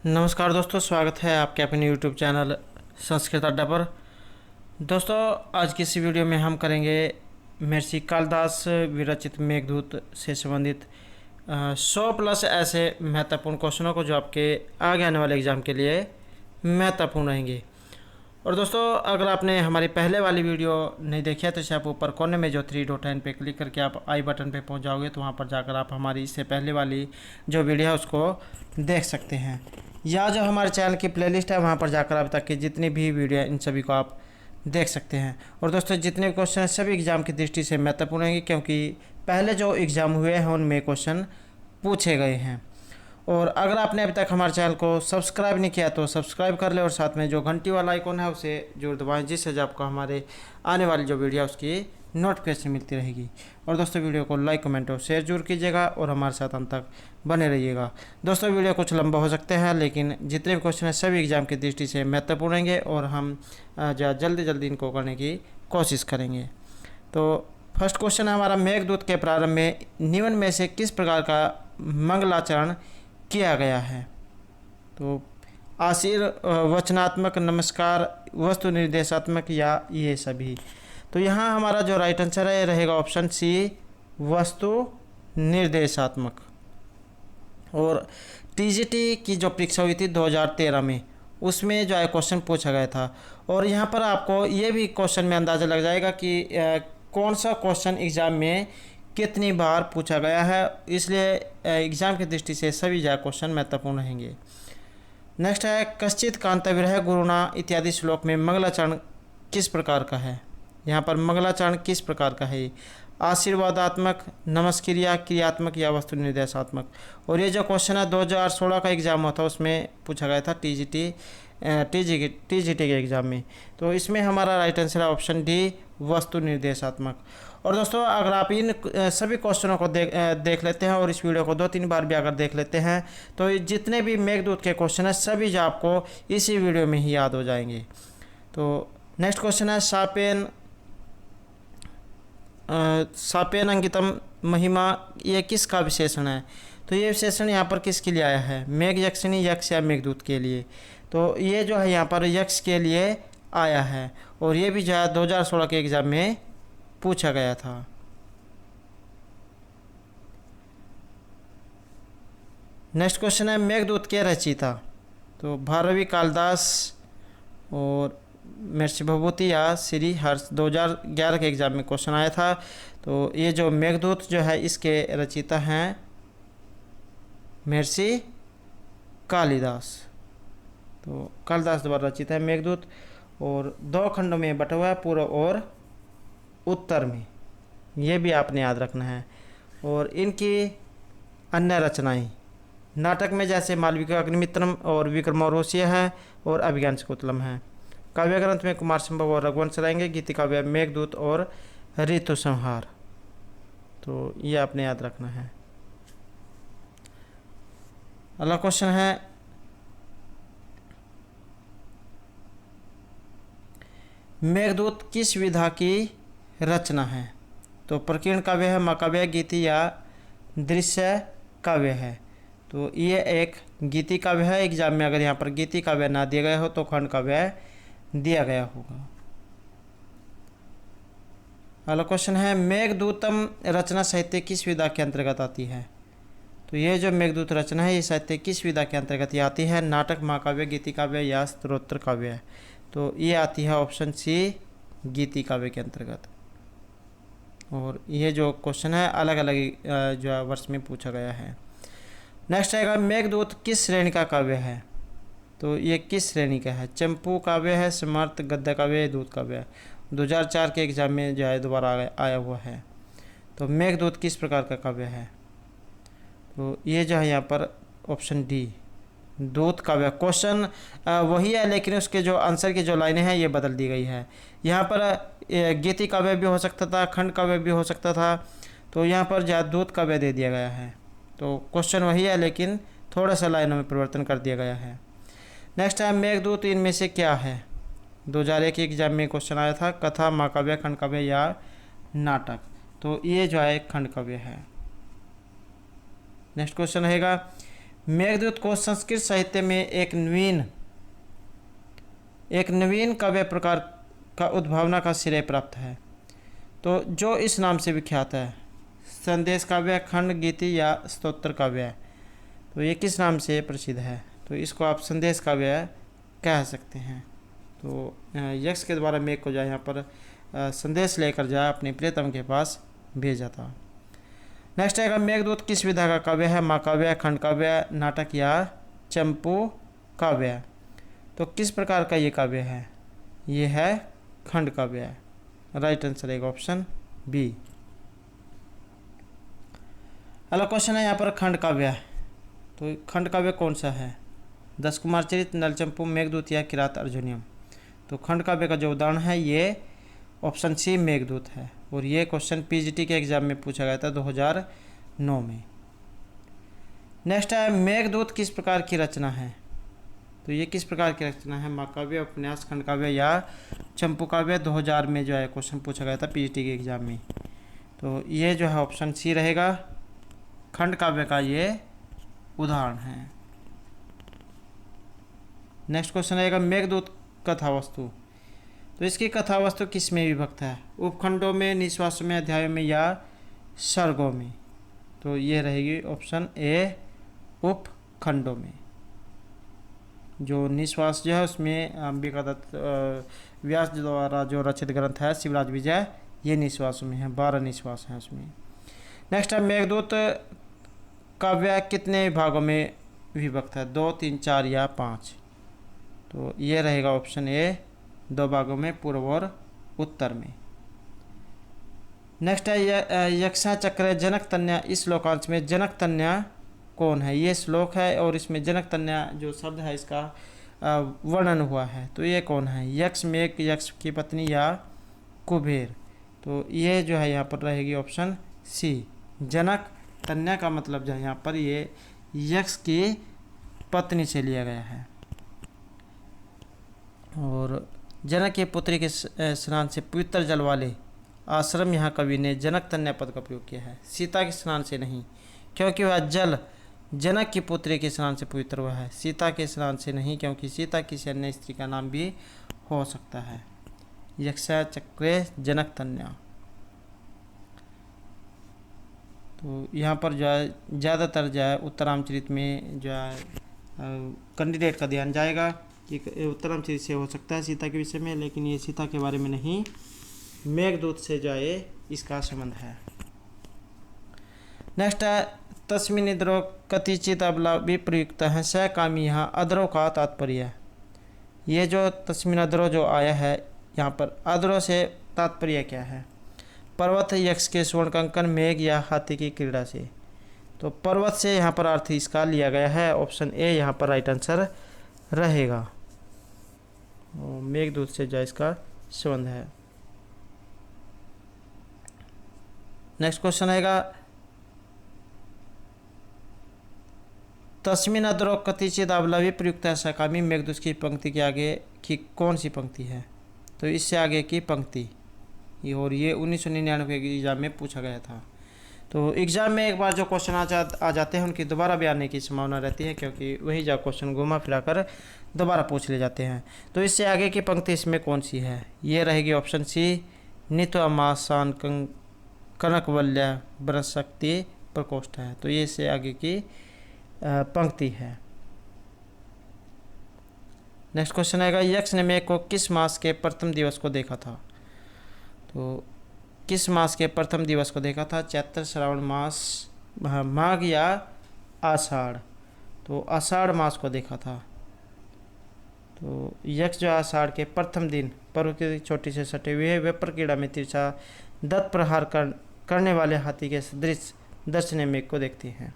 नमस्कार दोस्तों, स्वागत है आपके अपने यूट्यूब चैनल संस्कृत अड्डा पर। दोस्तों, आज की इस वीडियो में हम करेंगे महर्षि कालिदास विरचित मेघदूत से संबंधित 100+ ऐसे महत्वपूर्ण क्वेश्चनों को जो आपके आगे आने वाले एग्ज़ाम के लिए महत्वपूर्ण रहेंगे। और दोस्तों, अगर आपने हमारी पहले वाली वीडियो नहीं देखी है तो इसे आप ऊपर कोने में जो 3 डॉट लाइन पे क्लिक करके आप आई बटन पे पहुंच जाओगे, तो वहां पर जाकर आप हमारी इससे पहले वाली जो वीडियो है उसको देख सकते हैं। या जो हमारे चैनल की प्लेलिस्ट है वहां पर जाकर अब तक की जितनी भी वीडियो है इन सभी को आप देख सकते हैं। और दोस्तों, जितने भी क्वेश्चन हैं सभी एग्ज़ाम की दृष्टि से महत्वपूर्ण हैं, क्योंकि पहले जो एग्ज़ाम हुए हैं उनमें क्वेश्चन पूछे गए हैं। और अगर आपने अभी तक हमारे चैनल को सब्सक्राइब नहीं किया तो सब्सक्राइब कर ले और साथ में जो घंटी वाला आइकॉन है उसे जरूर दबाएं, जिससे जो आपको हमारे आने वाली जो वीडियो है उसकी नोटिफिकेशन मिलती रहेगी। और दोस्तों, वीडियो को लाइक, कमेंट और शेयर जरूर कीजिएगा और हमारे साथ अंत तक बने रहिएगा। दोस्तों, वीडियो कुछ लंबा हो सकते हैं, लेकिन जितने भी क्वेश्चन हैं सभी एग्जाम की दृष्टि से महत्वपूर्ण रहेंगे और हम जल्दी जल्दी इनको करने की कोशिश करेंगे। तो फर्स्ट क्वेश्चन है हमारा, मेघदूत के प्रारंभ में निम्न में से किस प्रकार का मंगलाचरण किया गया है? तो वचनात्मक, नमस्कार, वस्तु निर्देशात्मक या ये सभी। तो यहाँ हमारा जो राइट आंसर है रहेगा ऑप्शन सी, वस्तु निर्देशात्मक। और टीजीटी की जो परीक्षा हुई थी 2013 में, उसमें जो है क्वेश्चन पूछा गया था। और यहाँ पर आपको ये भी क्वेश्चन में अंदाज़ा लग जाएगा कि कौन सा क्वेश्चन एग्ज़ाम में कितनी बार पूछा गया है, इसलिए एग्ज़ाम की दृष्टि से सभी जो क्वेश्चन महत्वपूर्ण रहेंगे। नेक्स्ट है, कश्चित कांतविरह गुरुणा इत्यादि श्लोक में मंगलाचरण किस प्रकार का है? यहाँ पर मंगलाचरण किस प्रकार का है? आशीर्वादात्मक, नमस्क्रिया, क्रियात्मक या वस्तु निर्देशात्मक। और ये जो क्वेश्चन है 2016 का एग्ज़ाम हुआ था, उसमें पूछा गया था टीजीटी के एग्ज़ाम में। तो इसमें हमारा राइट आंसर है ऑप्शन डी, वस्तु निर्देशात्मक। और दोस्तों, अगर आप इन सभी क्वेश्चनों को देख लेते हैं और इस वीडियो को 2-3 बार भी अगर देख लेते हैं तो जितने भी मेघदूत के क्वेश्चन हैं सभी जो आपको इसी वीडियो में ही याद हो जाएंगे। तो नेक्स्ट क्वेश्चन है, सापेन अंकितम महिमा, ये किसका विशेषण है? तो ये विशेषण यहाँ पर किसके लिए आया है? मेघ यक्षिणी, यक्ष या मेघदूत के लिए। तो ये जो है यहाँ पर यक्ष के लिए आया है और ये भी जो है 2016 के एग्ज़ाम में पूछा गया था। नेक्स्ट क्वेश्चन है, मेघदूत के रचयिता। तो भारवी, कालिदास और महर्षि भभूति या श्री हर्ष। 2011 के एग्ज़ाम में क्वेश्चन आया था। तो ये जो मेघदूत जो है इसके रचयिता हैं महर्षि कालिदास। तो कालिदास द्वारा रचित है मेघदूत और 2 खंडों में बटा हुआ है, पूर्व और उत्तर में, ये भी आपने याद रखना है। और इनकी अन्य रचनाएं नाटक में जैसे मालविका अग्निमित्रम और विक्रमोर्वशीय है और अभिज्ञान शकुंतलम है। काव्य ग्रंथ में कुमार संभव और रघुवंश रहेंगे। गीति काव्य मेघदूत और ऋतु संहार। तो ये आपने याद रखना है। अगला क्वेश्चन है, मेघदूत किस विधा की रचना है? तो प्रकीर्ण काव्य है, महाकाव्य, गीति या दृश्य काव्य है। तो ये एक गीति काव्य है। एग्जाम में अगर यहाँ पर गीति काव्य ना दिया गया हो तो खंड काव्य दिया गया होगा। अगला क्वेश्चन है, मेघदूतम रचना साहित्य किस विधा के अंतर्गत आती है? तो ये जो मेघदूत रचना है ये साहित्य किस विधा के अंतर्गत आती है? नाटक, महाकाव्य, गीति काव्य या स्तोत्र काव्य है? तो ये आती है ऑप्शन सी, गीति काव्य के अंतर्गत। और ये जो क्वेश्चन है अलग अलग जो वर्ष में पूछा गया है। नेक्स्ट आएगा, मेघदूत किस श्रेणी का काव्य है? तो ये किस श्रेणी का है? चंपू काव्य है, समर्थ, गद्य काव्य, दूत काव्य है। 2004 के एग्जाम में जो है दोबारा आया हुआ है। तो मेघदूत किस प्रकार का काव्य है? तो ये जो है यहाँ पर ऑप्शन डी, दूत काव्य। क्वेश्चन वही है लेकिन उसके जो आंसर की जो लाइनें हैं ये बदल दी गई है। यहाँ पर गीति काव्य भी हो सकता था, खंड काव्य भी हो सकता था, तो यहाँ पर जो दूत काव्य दे दिया गया है। तो क्वेश्चन वही है लेकिन थोड़ा सा लाइनों में परिवर्तन कर दिया गया है। नेक्स्ट है, मेघदूत इनमें से क्या है? 2001 के एग्जाम में क्वेश्चन आया था, कथा, महाकाव्य, खंड काव्य या नाटक। तो ये जो है खंड काव्य है। नेक्स्ट क्वेश्चन रहेगा, मेघदूत को संस्कृत साहित्य में एक नवीन काव्य प्रकार का उद्भावना का श्रेय प्राप्त है। तो जो इस नाम से विख्यात है, संदेश काव्य, खंड गीति या स्तोत्र काव्य, तो ये किस नाम से प्रसिद्ध है? तो इसको आप संदेश काव्य कह सकते हैं। तो यक्ष के द्वारा मेघ को जाए यहाँ पर संदेश लेकर जाए अपने प्रियतम के पास भेजा था। नेक्स्ट आएगा, मेघदूत किस विधा का काव्य है? महाकाव्य, खंड काव्य, नाटक या चंपू काव्य? तो किस प्रकार का ये काव्य है? ये है खंड काव्य। राइट आंसर है ऑप्शन बी। अगला क्वेश्चन है यहाँ पर खंड काव्य। तो खंड काव्य कौन सा है? दस कुमार चरित, नलचंपू, मेघदूत या किरात अर्जुनियम? तो खंड काव्य का जो उदाहरण है ये ऑप्शन सी मेघदूत है, और ये क्वेश्चन पीजीटी के एग्जाम में पूछा गया था 2009 में। नेक्स्ट है, मेघदूत किस प्रकार की रचना है? तो ये किस प्रकार की रचना है? महाकाव्य, उपन्यास, खंड काव्य या चंपू काव्य? 2000 में जो है क्वेश्चन पूछा गया था पीजीटी के एग्जाम में। तो ये जो है ऑप्शन सी रहेगा, खंड काव्य का ये उदाहरण है। नेक्स्ट क्वेश्चन रहेगा, मेघदूत कथा वस्तु। तो इसकी कथा वस्तु किस में विभक्त है? उपखंडों में, निश्वासों में, अध्यायों में या सर्गों में? तो ये रहेगी ऑप्शन ए, उपखंडों में। जो निश्वास जो है उसमें अंबिका दत्त व्यास द्वारा जो रचित ग्रंथ है शिवराज विजय, ये निश्वासों में है, 12 निश्वास हैं उसमें। नेक्स्ट है, मेघदूत काव्य कितने भागों में विभक्त है? 2, 3, 4 या 5? तो ये रहेगा ऑप्शन ए, 2 भागों में, पूर्व और उत्तर में। नेक्स्ट है, यक्षा चक्र जनक तन्या, इस श्लोकांश में जनक तन्या कौन है? ये श्लोक है और इसमें जनक तन्या जो शब्द है इसका वर्णन हुआ है। तो ये कौन है? यक्ष, मेघ, यक्ष की पत्नी या कुबेर? तो ये जो है यहाँ पर रहेगी ऑप्शन सी, जनक तन्या का मतलब जो है यहाँ पर ये यक्ष की पत्नी से लिया गया है। और जनक की पुत्री के स्नान से पवित्र जल वाले आश्रम यहाँ कवि ने जनक तन्या पद का प्रयोग किया है, सीता के स्नान से नहीं, क्योंकि वह जल जनक की पुत्री के स्नान से पवित्र हुआ है, सीता के स्नान से नहीं, क्योंकि सीता किसी अन्य स्त्री का नाम भी हो सकता है। यक्षा चक्रे जनक तन्या। तो यहाँ पर जो है ज़्यादातर जो है उत्तरामचरित में जो है कैंडिडेट का ध्यान जाएगा कि उत्तरामचरित से हो सकता है सीता के विषय में, लेकिन ये सीता के बारे में नहीं, मेघदूत से जो है इसका संबंध है। नेक्स्ट है, तस्मिन इद्रो कतिचित अबला विप्रयुक्त है, स कामी यहाँ अद्रो का तात्पर्य है। ये जो तस्मिन अद्रो जो आया है यहाँ पर, अद्रो से तात्पर्य क्या है? पर्वत, यक्ष के स्वर्ण कंकन, मेघ या हाथी की क्रीड़ा से? तो पर्वत से यहाँ पर अर्थ इसका लिया गया है, ऑप्शन ए यहाँ पर राइट आंसर रहेगा। मेघदूत से जो इसका संबंध है। नेक्स्ट क्वेश्चन आएगा, तस्मिन अद्रो कतिचित अबला विप्रयुक्त है सकामी, मेघदूत की पंक्ति के आगे की कौन सी पंक्ति है? तो इससे आगे की पंक्ति, और ये 1999 के एग्जाम में पूछा गया था। तो एग्ज़ाम में एक बार जो क्वेश्चन आ जाते हैं उनकी दोबारा भी आने की संभावना रहती है, क्योंकि वही जो क्वेश्चन घुमा फिरा कर दोबारा पूछ ले जाते हैं। तो इससे आगे की पंक्ति इसमें कौन सी है? ये रहेगी ऑप्शन सी, नित्वमासान कनकवल्य बृहस्पति प्रकोष्ठ है। तो ये इससे आगे की पंक्ति है। नेक्स्ट क्वेश्चन आएगा, यक्ष ने मेघ को किस मास के प्रथम दिवस को देखा था? तो किस मास के प्रथम दिवस को देखा था? चैत्र, श्रावण मास, माघ या आषाढ़? तो आषाढ़ मास को देखा था। तो यक्ष जो आषाढ़ के प्रथम दिन पर्व की चोटी से सटे हुए वेपर कीड़ा में तिरछा दत्त प्रहार करने वाले हाथी के सदृश दर्शनीय मेघ को देखते हैं।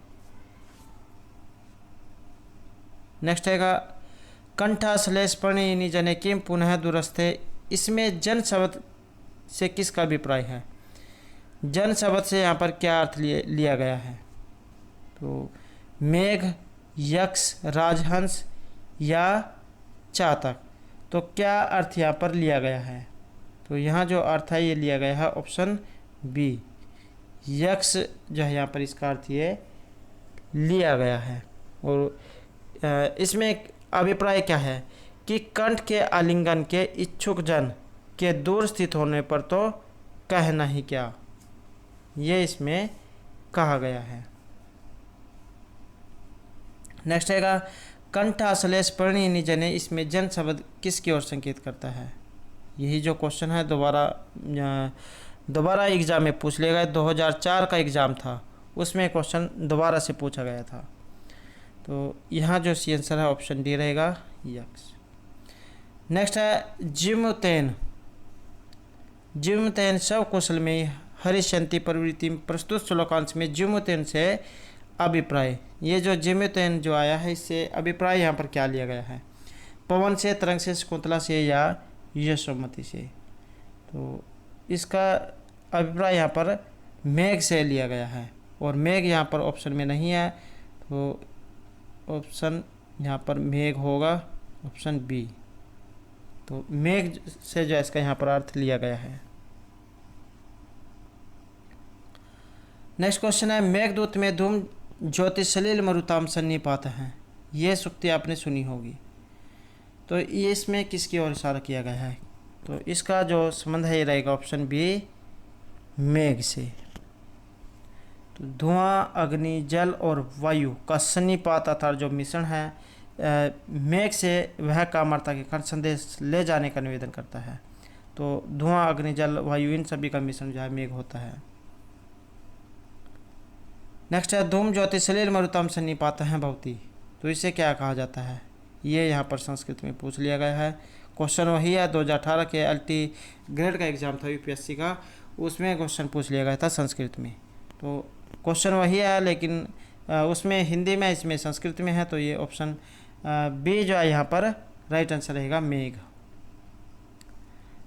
नेक्स्ट आएगा, कंठा श्लेष प्रणयिनी जने किम पुनः दुरस्थे, इसमें जन शब्द से किसका अभिप्राय है? जन शब्द से यहाँ पर क्या अर्थ लिया गया है? तो मेघ, यक्ष, राजहंस या चातक? तो क्या अर्थ यहाँ पर लिया गया है? तो यहाँ जो अर्थ है ये लिया गया है ऑप्शन बी, यक्ष जो है यहाँ पर इसका अर्थ ये लिया गया है। और इसमें अभिप्राय क्या है कि कंठ के आलिंगन के इच्छुक जन के दूर स्थित होने पर तो कहना ही क्या, ये इसमें कहा गया है। नेक्स्ट आएगा कंठाश्लेष परिणीनि जने, इसमें जन शब्द किसकी ओर संकेत करता है। यही जो क्वेश्चन है दोबारा एग्जाम में पूछ लिया गया। 2004 का एग्ज़ाम था, उसमें क्वेश्चन दोबारा से पूछा गया था। तो यहाँ जो सी आंसर है ऑप्शन डी रहेगा, यक्स। नेक्स्ट है जिमुतेन। जिमुतेन शव कुशल में हरिशंति प्रवृत्ति प्रस्तुत श्लोकांश में जिमुतेन से अभिप्राय, ये जो जिमुतेन जो आया है इससे अभिप्राय यहाँ पर क्या लिया गया है। पवन से, तरंग से, शकुंतला से या यशोमती से। तो इसका अभिप्राय यहाँ पर मेघ से लिया गया है और मेघ यहाँ पर ऑप्शन में नहीं है, तो ऑप्शन यहाँ पर मेघ होगा, ऑप्शन बी। तो मेघ से जो इसका यहाँ पर अर्थ लिया गया है। नेक्स्ट क्वेश्चन है मेघदूत में धूम ज्योति सलिल मरुताम सन्निपात है, ये सूक्ति आपने सुनी होगी। तो ये इसमें किसकी ओर इशारा किया गया है। तो इसका जो संबंध है ये रहेगा ऑप्शन बी, मेघ से। तो धुआं, अग्नि, जल और वायु का सन्निपात अर्थात जो मिश्रण है मेघ से वह कामर्ता के कंठ संदेश ले जाने का निवेदन करता है। तो धुआं, अग्नि, जल, वायु इन सभी का मिश्रण जो है मेघ होता है। नेक्स्ट है धूम ज्योति सलिल मरुतम सन्निपात है भवती, तो इसे क्या कहा जाता है। ये यहाँ पर संस्कृत में पूछ लिया गया है। क्वेश्चन वही है 2018 के एलटी ग्रेड का एग्जाम था यूपीएससी का, उसमें क्वेश्चन पूछ लिया गया था संस्कृत में। तो क्वेश्चन वही है लेकिन उसमें हिंदी में, इसमें संस्कृत में है। तो ये ऑप्शन बी जो है यहाँ पर राइट आंसर रहेगा, मेघ।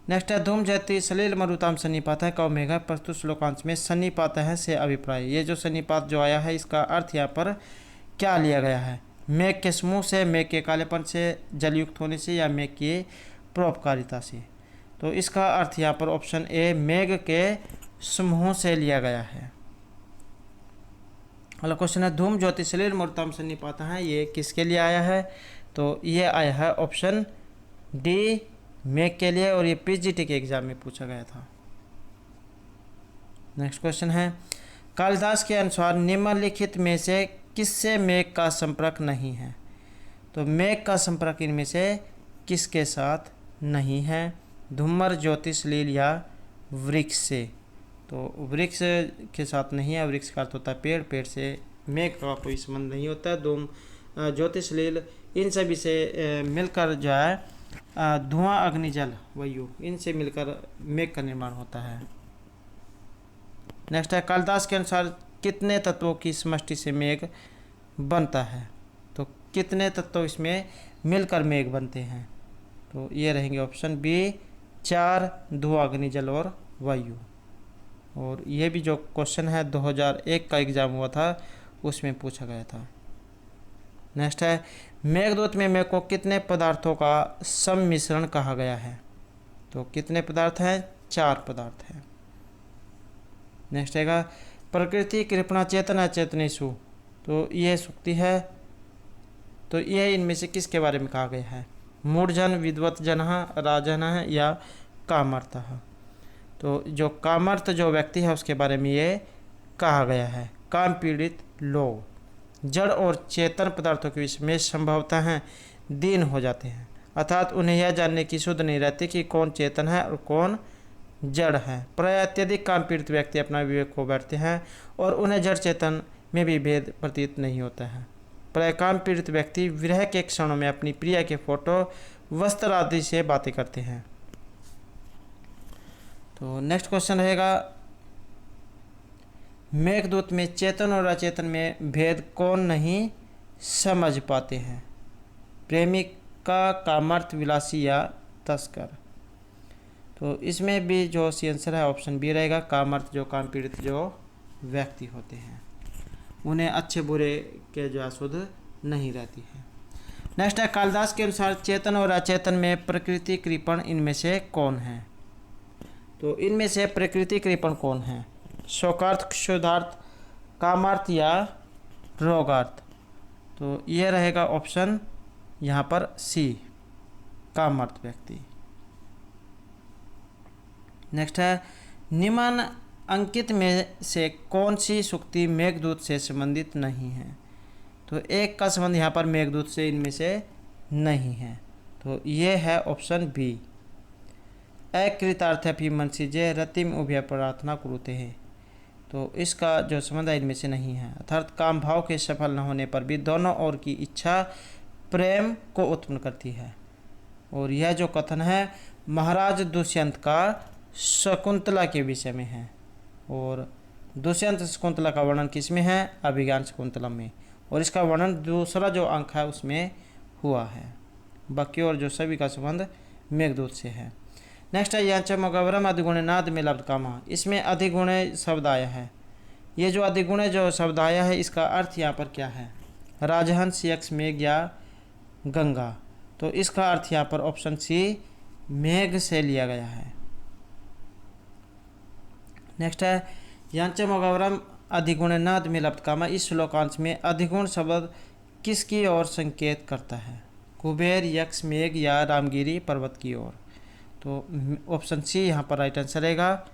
नेक्स्ट है धूम ज्योति सलिल मरुताम सन्निपात है कौ मेघ, प्रस्तुत श्लोकांश में सन्निपात है से अभिप्राय, ये जो सन्निपात जो आया है इसका अर्थ यहाँ पर क्या लिया गया है। मेघ के समूह से, मेघ के कालेपन से, जलयुक्त होने से या मेघ की परोपकारिता से। तो इसका अर्थ यहाँ पर ऑप्शन ए मेघ के समूह से लिया गया है। अगला क्वेश्चन है धूम ज्योति सलिल मरुताम सन्निपात है, ये किसके लिए आया है। तो ये आया है ऑप्शन डी, मेघ के लिए, और ये पीजीटी के एग्जाम में पूछा गया था। नेक्स्ट क्वेश्चन है कालिदास के अनुसार निम्नलिखित में से किससे मेघ का संपर्क नहीं है। तो मेघ का संपर्क इनमें से किसके साथ नहीं है। धूमर, ज्योति सलिल या वृक्ष से। तो वृक्ष के साथ नहीं है, वृक्ष का अर्थ होता है पेड़, पेड़ से मेघ का कोई संबंध नहीं होता। धूम, ज्योति सलिल इन सभी से मिलकर जो है धुआं, अग्नि, जल, वायु इनसे मिलकर मेघ का निर्माण होता है। नेक्स्ट है कालिदास के अनुसार कितने तत्वों की समष्टि से मेघ बनता है। तो कितने तत्व इसमें मिलकर मेघ बनते हैं। तो ये रहेंगे ऑप्शन बी 4, धुआं, अग्नि, जल और वायु। और ये भी जो क्वेश्चन है 2001 का एग्जाम हुआ था उसमें पूछा गया था। नेक्स्ट है मेघदूत में मेघ को कितने पदार्थों का सम्मिश्रण कहा गया है। तो कितने पदार्थ हैं, 4 पदार्थ हैं। नेक्स्ट है प्रकृति कृपणा चेतना चेतनेषु, तो यह सूक्ति है। तो यह इनमें से किसके बारे में कहा गया है। मूढ़जन, विद्वत जन, राजन या कामर्थ। तो जो कामर्थ जो व्यक्ति है उसके बारे में ये कहा गया है। काम पीड़ित लोग जड़ और चेतन पदार्थों के विषय में संभवतः दीन हो जाते हैं, अर्थात उन्हें यह जानने की सुध नहीं रहती कि कौन चेतन है और कौन जड़ है। प्राय अत्यधिक काम पीड़ित व्यक्ति अपना विवेक खो बैठते हैं और उन्हें जड़ चेतन में भी भेद प्रतीत नहीं होता है। प्राय काम पीड़ित व्यक्ति विरह के क्षणों में अपनी प्रिया के फोटो, वस्त्र आदि से बातें करते हैं। तो नेक्स्ट क्वेश्चन रहेगा मेघदूत में चेतन और अचेतन में भेद कौन नहीं समझ पाते हैं। प्रेमिका, कामर्थ, विलासी या तस्कर। तो इसमें भी जो सी आंसर है ऑप्शन बी रहेगा, कामर्थ जो काम पीड़ित जो व्यक्ति होते हैं उन्हें अच्छे बुरे के जो सुध नहीं रहती है। नेक्स्ट है कालिदास के अनुसार चेतन और अचेतन में प्रकृति कृपण इनमें से कौन है। तो इनमें से प्रकृति कृपण कौन है। शोकार्थ, क्षुधार्थ, कामार्थ या रोगार्थ। तो ये रहेगा ऑप्शन यहाँ पर सी, कामर्थ व्यक्ति। नेक्स्ट है, निम्न अंकित में से कौन सी सूक्ति मेघदूत से संबंधित नहीं है? तो एक का संबंध यहाँ पर मेघदूत से इनमें से नहीं है, तो ये है ऑप्शन बी, अकृतार्थ्यपि मनसिजे रतिम उभय प्रार्थना कुरुते हैं। तो इसका जो संबंध है इनमें से नहीं है, अर्थात काम भाव के सफल न होने पर भी दोनों ओर की इच्छा प्रेम को उत्पन्न करती है। और यह जो कथन है महाराज दुष्यंत का शकुंतला के विषय में है, और दुष्यंत शकुंतला का वर्णन किस में है? अभिज्ञान शकुंतला में, और इसका वर्णन दूसरा जो अंक है उसमें हुआ है। बाकी और जो सभी का संबंध मेघदूत से है। नेक्स्ट है, यांच मगवरम अधिगुणनाद में लब्ध कामा, इसमें अधिगुण शब्द आया है। ये जो अधिगुण जो शब्द आया है इसका अर्थ यहाँ पर क्या है? राजहंस, यक्ष, मेघ या गंगा। तो इसका अर्थ यहाँ पर ऑप्शन सी, मेघ से लिया गया है। नेक्स्ट है, यांच मगवरम अधिगुणनाद में लब्ध कामा, इस श्लोकांश में अधिगुण शब्द किसकी ओर संकेत करता है? कुबेर, यक्ष, मेघ या रामगिरी पर्वत की ओर। तो ऑप्शन सी यहाँ पर राइट आंसर रहेगा,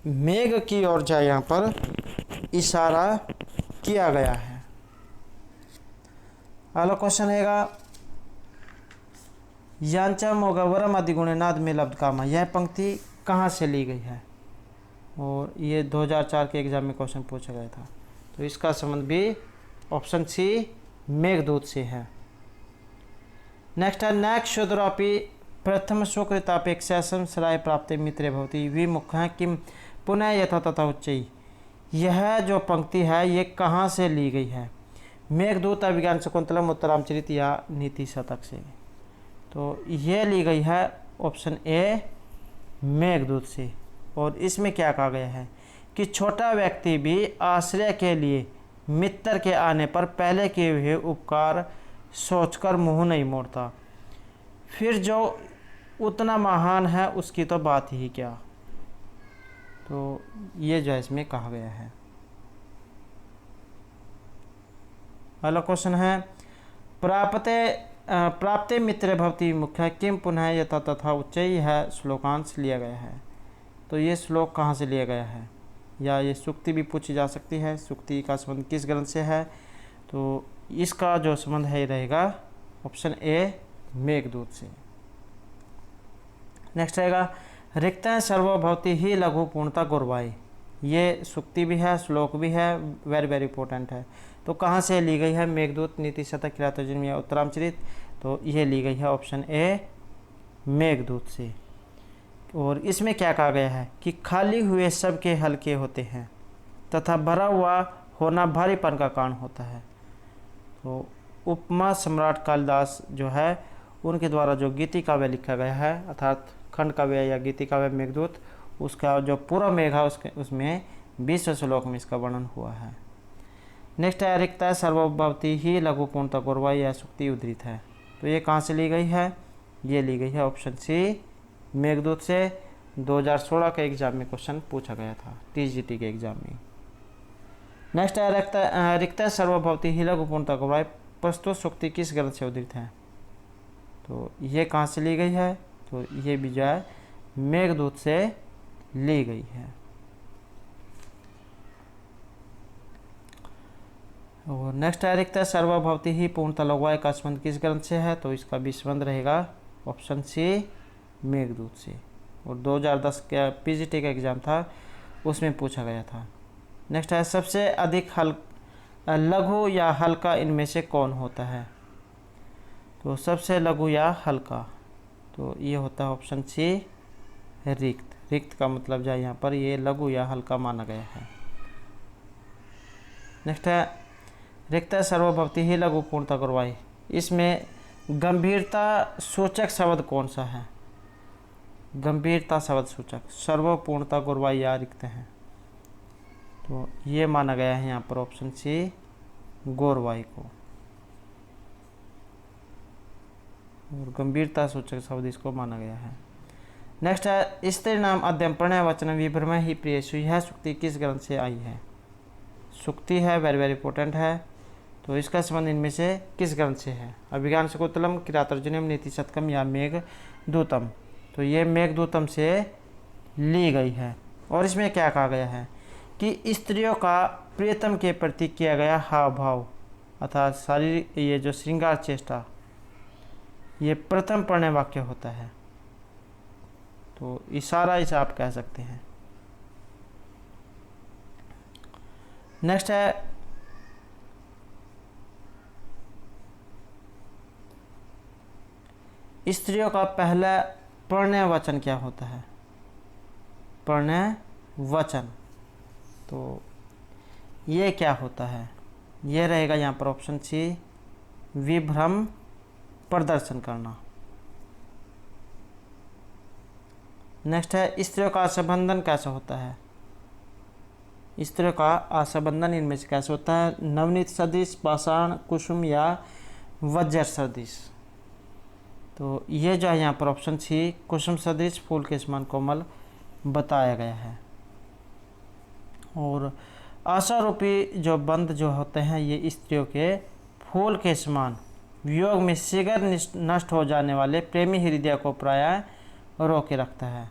मेघ की ओर जा यहाँ पर इशारा किया गया है। अगला क्वेश्चन रहेगा, यांचा मोगवरम अधिगुणनाद में लब्ध कामा, यह पंक्ति कहाँ से ली गई है? और ये 2004 के एग्जाम में क्वेश्चन पूछा गया था। तो इसका संबंध भी ऑप्शन सी, मेघदूत से है। नेक्स्ट है, नैक शूद्रोपि प्रथम सुकृतापेक्षा संसराय प्राप्त मित्रे भवति विमुखः किम पुनः यथा तथा उच्चैः। यह जो पंक्ति है ये कहाँ से ली गई है? मेघदूत, अभिज्ञान शकुंतलम, उत्तरामचरित या नीति शतक से। तो ये ली गई है ऑप्शन ए, मेघदूत से। और इसमें क्या कहा गया है कि छोटा व्यक्ति भी आश्रय के लिए मित्र के आने पर पहले किए हुए उपकार सोचकर मुंह नहीं मोड़ता, फिर जो उतना महान है उसकी तो बात ही क्या। तो ये जो है इसमें कहा गया है। अगला क्वेश्चन है, प्राप्ते मित्र भवति मुख्य किम पुनः यथा तथा उच्चैः, यह श्लोकांश लिया गया है। तो ये श्लोक कहाँ से लिया गया है? या ये सूक्ति भी पूछी जा सकती है, सूक्ति का संबंध किस ग्रंथ से है? तो इसका जो संबंध है रहेगा ऑप्शन ए, मेघदूत से। नेक्स्ट रहेगा, रिक्त सर्वभवति ही लघु पूर्णता गुरवाई, ये सूक्ति भी है, श्लोक भी है, वेरी वेरी इंपॉर्टेंट है। तो कहाँ से ली गई है? मेघदूत, नीति शतक, किरातोजन्म या उत्तरामचरित। तो ये ली गई है ऑप्शन ए, मेघदूत से। और इसमें क्या कहा गया है कि खाली हुए सबके हल्के होते हैं तथा भरा हुआ होना भारीपन का कारण होता है। तो उपमा सम्राट कालिदास जो है उनके द्वारा जो गीति काव्य लिखा गया है, अर्थात खंड काव्य या गीति काव्य मेघदूत, उसका जो पूरा मेघ है उसमें 20 श्लोक में इसका वर्णन हुआ है। नेक्स्ट है, रिक्ता सर्वभवति ही लघु पूर्णता गुरवाई, यह सूक्ति उद्धृत है। तो ये कहाँ से ली गई है? ये ली गई है ऑप्शन सी, मेघदूत से। 2016 के एग्जाम में क्वेश्चन पूछा गया था, टीजीटी के एग्जाम में। नेक्स्ट है, रिक्ता सर्वभवति ही लघु पूर्णता गुरवाई, प्रस्तुत सूक्ति किस ग्रंथ से उद्धृत है? तो ये कहाँ से ली गई है? तो ये भी जो है मेघदूत से ली गई है। और नेक्स्ट है, रिक्ता सर्वभवति ही पूर्णता लघुवाई का संबंध किस ग्रंथ से है? तो इसका भी संबंध रहेगा ऑप्शन सी, मेघदूत से। और 2010 का पीजीटी का एग्जाम था उसमें पूछा गया था। नेक्स्ट है, सबसे अधिक लघु या हल्का इनमें से कौन होता है? तो सबसे लघु या हल्का, तो ये होता है ऑप्शन सी, रिक्त। रिक्त का मतलब जो यहाँ पर ये लघु या हल्का माना गया है। नेक्स्ट है, रिक्त सर्वभवति ही लघु पूर्णता गुरवाई, इसमें गंभीरता सूचक शब्द कौन सा है? गंभीरता शब्द सूचक सर्वपूर्णता गुरवाई या रिक्त है। तो ये माना गया है यहाँ पर ऑप्शन सी, गोरवाई को। और गंभीरता सूचक शब्द इसको माना गया है। नेक्स्ट है, स्त्री नाम अध्ययन प्रणय वचन विभ्रम ही प्रियसु, यह सूक्ति किस ग्रंथ से आई है? सूक्ति है, वेरी वेरी इंपॉर्टेंट है, तो इसका संबंध इनमें से किस ग्रंथ से है? अभिज्ञान शकुंतलम, किरातार्जुनीयम, नीति शतकम या मेघदूतम। तो ये मेघदूतम से ली गई है। और इसमें क्या कहा गया है कि स्त्रियों का प्रियतम के प्रति किया गया हाव भाव अर्थात शारीरिक ये जो श्रृंगार चेष्टा ये प्रथम पढ़ने वाक्य होता है। तो इशारा इसे आप कह सकते हैं। नेक्स्ट है स्त्रियों का पहला प्रणय वचन क्या होता है? प्रणय वचन तो ये क्या होता है? ये रहेगा यहाँ पर ऑप्शन सी, विभ्रम प्रदर्शन करना। नेक्स्ट है स्त्रियों का आशबंधन कैसे होता है? स्त्रियों का आशबंधन इनमें से कैसे होता है? नवनीत सदृश, पाषाण, कुसुम या वज्र सदृश। तो ये जो है यहाँ पर ऑप्शन सी, कुसुम सदृश, फूल के समान कोमल बताया गया है। और आशा रूपी जो बंध जो होते हैं ये स्त्रियों के फूल के समान वियोग में शीघ्र नष्ट हो जाने वाले प्रेमी हृदय को प्रायः रोके रखता है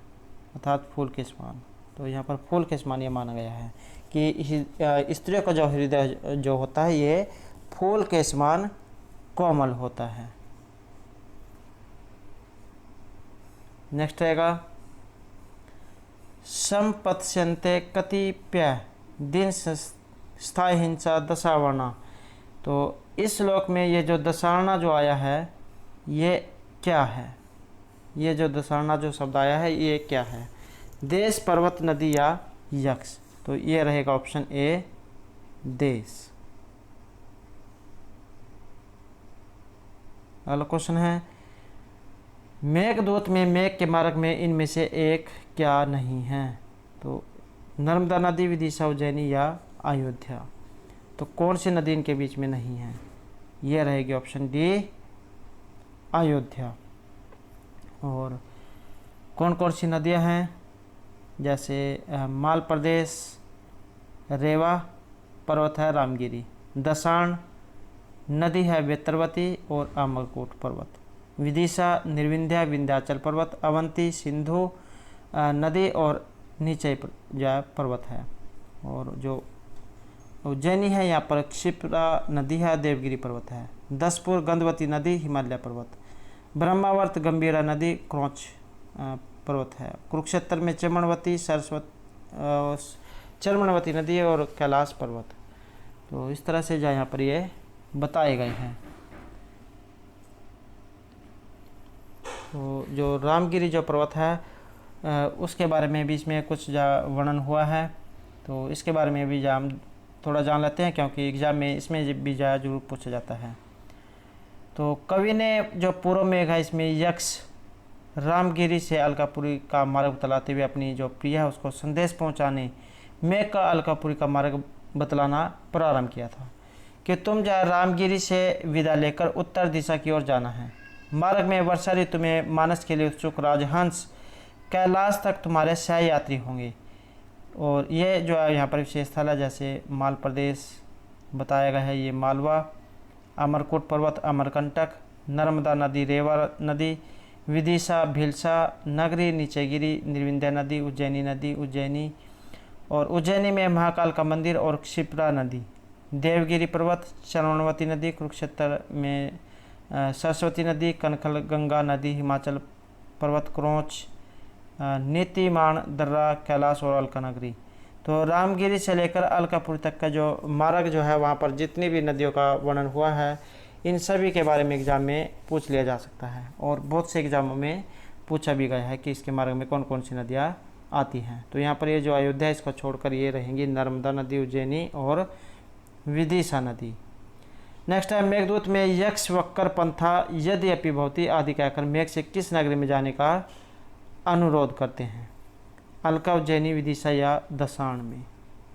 अर्थात फूल के समान। तो यहाँ पर फूल के समान ये माना गया है कि स्त्रियों का जो हृदय जो होता है ये फूल के समान कोमल होता है। नेक्स्ट रहेगा संपत्स्यन्ते कतिपय दिन स्थायी हिंसा दशावर्णा। तो इस श्लोक में ये जो दशावर्णा जो आया है ये क्या है? ये जो दशावर्णा जो शब्द आया है ये क्या है? देश, पर्वत, नदी या यक्ष। तो ये रहेगा ऑप्शन ए, देश। अगला क्वेश्चन है मेघदूत में मेघ के मार्ग में इनमें से एक क्या नहीं है? तो नर्मदा नदी, विदिशा, उज्जैनी या अयोध्या। तो कौन सी नदी इनके बीच में नहीं है? ये रहेगी ऑप्शन डी, अयोध्या। और कौन कौन सी नदियां हैं? जैसे माल प्रदेश, रेवा पर्वत है रामगिरी, दशाण नदी है वेतरवती और अमरकोट पर्वत, विदिशा निर्विंध्या विंध्याचल पर्वत, अवंती सिंधु नदी और नीचे जो पर्वत है। और जो उज्जैनी है यहाँ पर क्षिप्रा नदी है, देवगिरी पर्वत है, दसपुर गंधवती नदी, हिमालय पर्वत, ब्रह्मावर्त गंभीरा नदी, क्रोच पर्वत है, कुरुक्षेत्र में चर्मणवती नदी और कैलाश पर्वत। तो इस तरह से जो यहाँ पर ये बताए गए हैं। तो जो रामगिरी जो पर्वत है उसके बारे में भी इसमें कुछ वर्णन हुआ है। तो इसके बारे में भी हम थोड़ा जान लेते हैं क्योंकि एग्ज़ाम में इसमें भी जरूर पूछा जाता है। तो कवि ने जो पूर्व मेघ है इसमें यक्ष रामगिरी से अलकापुरी का मार्ग बतलाते हुए अपनी जो प्रिय है उसको संदेश पहुंचाने मेघ का अलकापुरी का मार्ग बतलाना प्रारंभ किया था कि तुम जो रामगिरी से विदा लेकर उत्तर दिशा की ओर जाना है। मार्ग में वर्षा ऋतु में मानस के लिए उत्सुक राजहंस कैलाश तक तुम्हारे सह यात्री होंगे। और ये जो है यहाँ पर विशेष स्थल है जैसे माल प्रदेश बताया गया है, ये मालवा, अमरकोट पर्वत, अमरकंटक, नर्मदा नदी, रेवा नदी, विदिशा, भिलसा नगरी, नीचेगिरी, निर्विंध्या नदी, उज्जैनी नदी, उज्जैनी और उज्जैनी में महाकाल का मंदिर और क्षिप्रा नदी, देवगिरी पर्वत, चर्मणवती नदी, कुरुक्षेत्र में सरस्वती नदी, कनखल गंगा नदी, हिमाचल पर्वत, क्रोच, नीतिमान दर्रा, कैलाश और अलका नगरी। तो रामगिरी से लेकर अलकापुरी तक का जो मार्ग जो है वहाँ पर जितनी भी नदियों का वर्णन हुआ है इन सभी के बारे में एग्ज़ाम में पूछ लिया जा सकता है। और बहुत से एग्ज़ामों में पूछा भी गया है कि इसके मार्ग में कौन कौन सी नदियाँ आती हैं। तो यहाँ पर ये जो अयोध्या है इसको छोड़कर ये रहेंगी नर्मदा नदी, उज्जैनी और विदिशा नदी। नेक्स्ट है मेघदूत में यक्ष वक्र पंथा यद्यपि भवती आदि कहकर मेघ से किस नगरी में जाने का अनुरोध करते हैं? अलका, उज्जैनी, विदिशा या दशाण में।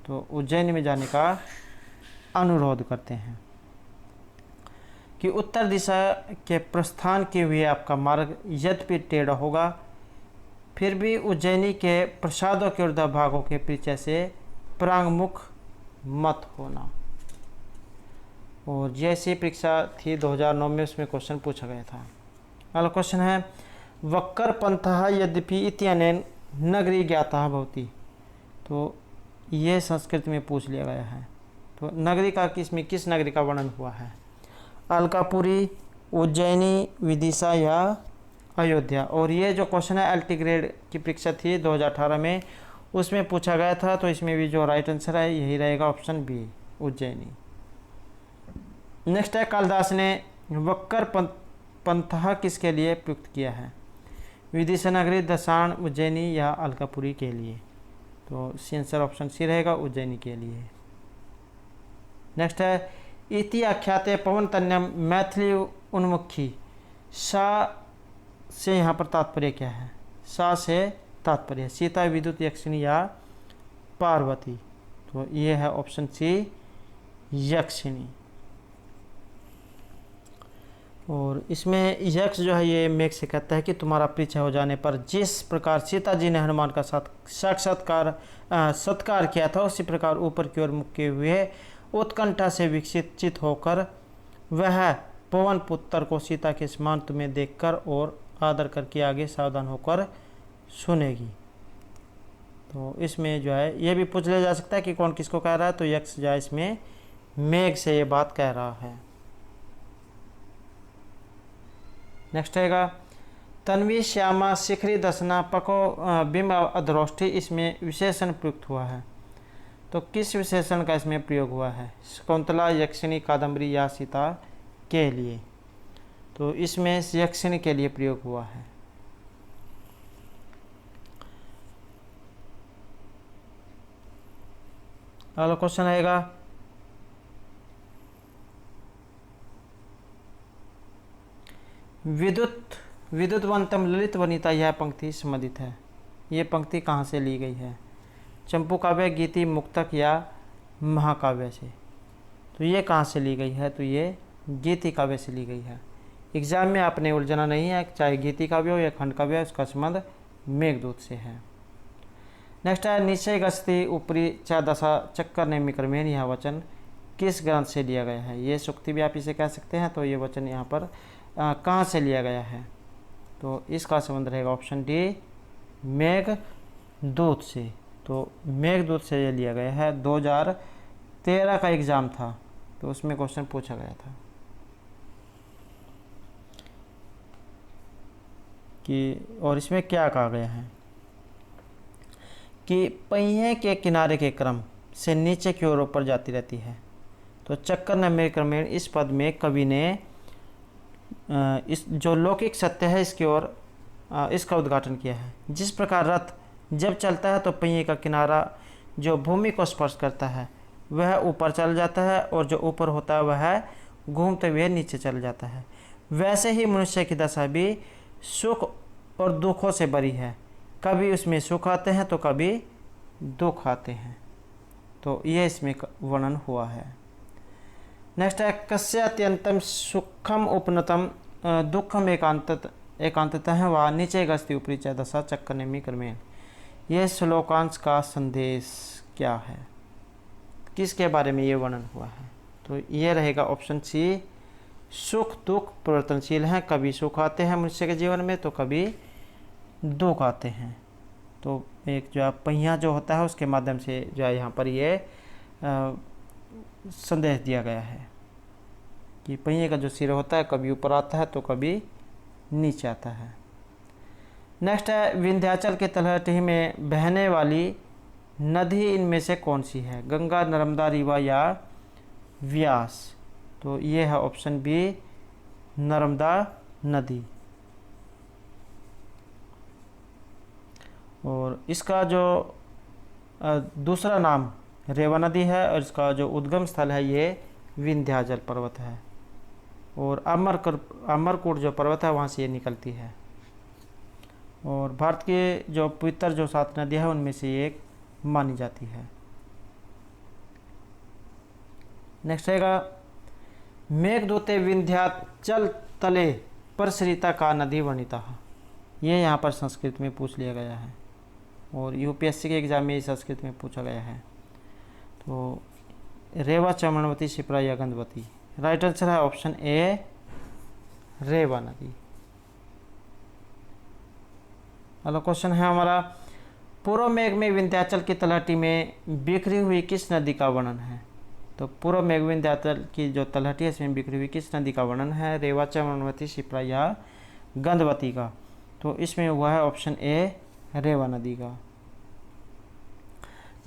तो उज्जैनी में जाने का अनुरोध करते हैं कि उत्तर दिशा के प्रस्थान के हुए आपका मार्ग यद्यपि टेढ़ा होगा फिर भी उज्जैनी के प्रसादों के ऊर्ध्व भागों के परिचय से प्रांगमुख मत होना। और जैसी परीक्षा थी 2009 में, उसमें क्वेश्चन पूछा गया था। अगला क्वेश्चन है वक्कर पंथः यद्यपि इत्यनेन नगरी ज्ञाता भवति। तो ये संस्कृत में पूछ लिया गया है। तो नगरी का किस नगरी का वर्णन हुआ है? अलकापुरी, उज्जैनी, विदिशा या अयोध्या। और ये जो क्वेश्चन है एलटी ग्रेड की परीक्षा थी 2018 में, उसमें पूछा गया था। तो इसमें भी जो राइट आंसर है यही रहेगा, ऑप्शन बी, उज्जैनी। नेक्स्ट है कालिदास ने वक्कर पंथः किसके लिए प्रयुक्त किया है? विदिशा नगरी, दशाण, उज्जैनी या अलकापुरी के लिए। तो आंसर ऑप्शन सी रहेगा, उज्जैनी के लिए। नेक्स्ट है इति आख्याते पवन तन्यम मैथिली उन्मुखी। सा से यहाँ पर तात्पर्य क्या है? सा से तात्पर्य सीता, विद्युत, यक्षिणी या पार्वती। तो ये है ऑप्शन सी, यक्षिणी। और इसमें यक्ष जो है ये मेघ से कहता है कि तुम्हारा परिचय हो जाने पर जिस प्रकार सीता जी ने हनुमान का सत्कार किया था, उसी प्रकार ऊपर की ओर मुख किए हुए उत्कंठा से विकसित होकर वह पवन पुत्र को सीता के समान तुम्हें देखकर और आदर करके आगे सावधान होकर सुनेगी। तो इसमें जो है ये भी पूछ लिया जा सकता है कि कौन किसको कह रहा है। तो यक्ष जो है इसमें मेघ से ये बात कह रहा है। नेक्स्ट रहेगा तन्वी, श्यामा, शिखरी, दसना, पको, बिंब, अधरोष्ठी। इसमें विशेषण प्रयुक्त हुआ है। तो किस विशेषण का इसमें प्रयोग हुआ है? शकुंतला, यक्षिणी, कादम्बरी या सीता के लिए। तो इसमें यक्षिणी के लिए प्रयोग हुआ है। अगला क्वेश्चन आएगा विद्युतवंतम ललित वनिता। यह पंक्ति संबंधित है। ये पंक्ति कहाँ से ली गई है? चंपू काव्य, गीति, मुक्तक या महाकाव्य से। तो ये कहाँ से ली गई है? तो ये गीति काव्य से ली गई है। एग्जाम में आपने उलझना नहीं है, चाहे गीति काव्य हो या खंड काव्य, उसका संबंध मेघदूत से है। नेक्स्ट है निश्चय गस्ती ऊपरी च दशा चक्कर नेमि क्रमेण। यह वचन किस ग्रंथ से लिया गया है? ये सूक्ति भी आप इसे कह सकते हैं। तो ये वचन यहाँ पर कहाँ से लिया गया है? तो इसका संबंध रहेगा ऑप्शन डी, मेघदूत से। तो मेघदूत से ये लिया गया है। 2013 का एग्ज़ाम था, तो उसमें क्वेश्चन पूछा गया था कि, और इसमें क्या कहा गया है कि पहिए के किनारे के क्रम से नीचे की ओर ऊपर जाती रहती है। तो चक्कर नम्य क्रमेण इस पद में कवि ने इस जो लौकिक सत्य है इसकी ओर इसका उद्घाटन किया है। जिस प्रकार रथ जब चलता है तो पहिए का किनारा जो भूमि को स्पर्श करता है वह ऊपर चल जाता है, और जो ऊपर होता है वह घूमते हुए नीचे चल जाता है। वैसे ही मनुष्य की दशा भी सुख और दुखों से भरी है। कभी उसमें सुख आते हैं तो कभी दुख आते हैं। तो ये इसमें वर्णन हुआ है। नेक्स्ट है कस्य अत्यंतम सुखम उपनतम दुखम एकांततः व नीचे गस्ती ऊपरी च दशा चक्कर नेमि क्रमेण। यह श्लोकांश का संदेश क्या है? किसके बारे में ये वर्णन हुआ है? तो ये रहेगा ऑप्शन सी, सुख दुख परिवर्तनशील हैं। कभी सुख आते हैं मनुष्य के जीवन में तो कभी दुख आते हैं। तो एक जो पहिया जो होता है उसके माध्यम से जो है यहाँ पर ये संदेश दिया गया है कि पहिए का जो सिर होता है कभी ऊपर आता है तो कभी नीचे आता है। नेक्स्ट है विंध्याचल के तलहटी में बहने वाली नदी इनमें से कौन सी है? गंगा, नर्मदा, रीवा या व्यास। तो ये है ऑप्शन बी, नर्मदा नदी। और इसका जो दूसरा नाम रेवा नदी है, और इसका जो उद्गम स्थल है ये विंध्याचल पर्वत है। और अमरकोट जो पर्वत है वहाँ से ये निकलती है। और भारत के जो पवित्र जो 7 नदियाँ हैं उनमें से एक मानी जाती है। नेक्स्ट रहेगा मेघदूते विंध्याचल तले परसरिता का नदी वर्णिता। ये यहाँ पर संस्कृत में पूछ लिया गया है, और यूपीएससी के एग्जाम में संस्कृत में पूछा गया है। तो रेवा, चमनवती, शिप्रा या गंधवती। राइट आंसर है ऑप्शन ए रेवा नदी। अगला क्वेश्चन है हमारा, पूर्व मेघ में विंध्याचल की तलहटी में बिखरी हुई किस नदी का वर्णन है? तो पूर्व मेघ विंध्याचल की जो तलहटी है इसमें बिखरी हुई किस नदी का वर्णन है? रेवा, चमनवती, शिप्रा या गंधवती का? तो इसमें हुआ है ऑप्शन ए रेवा नदी का।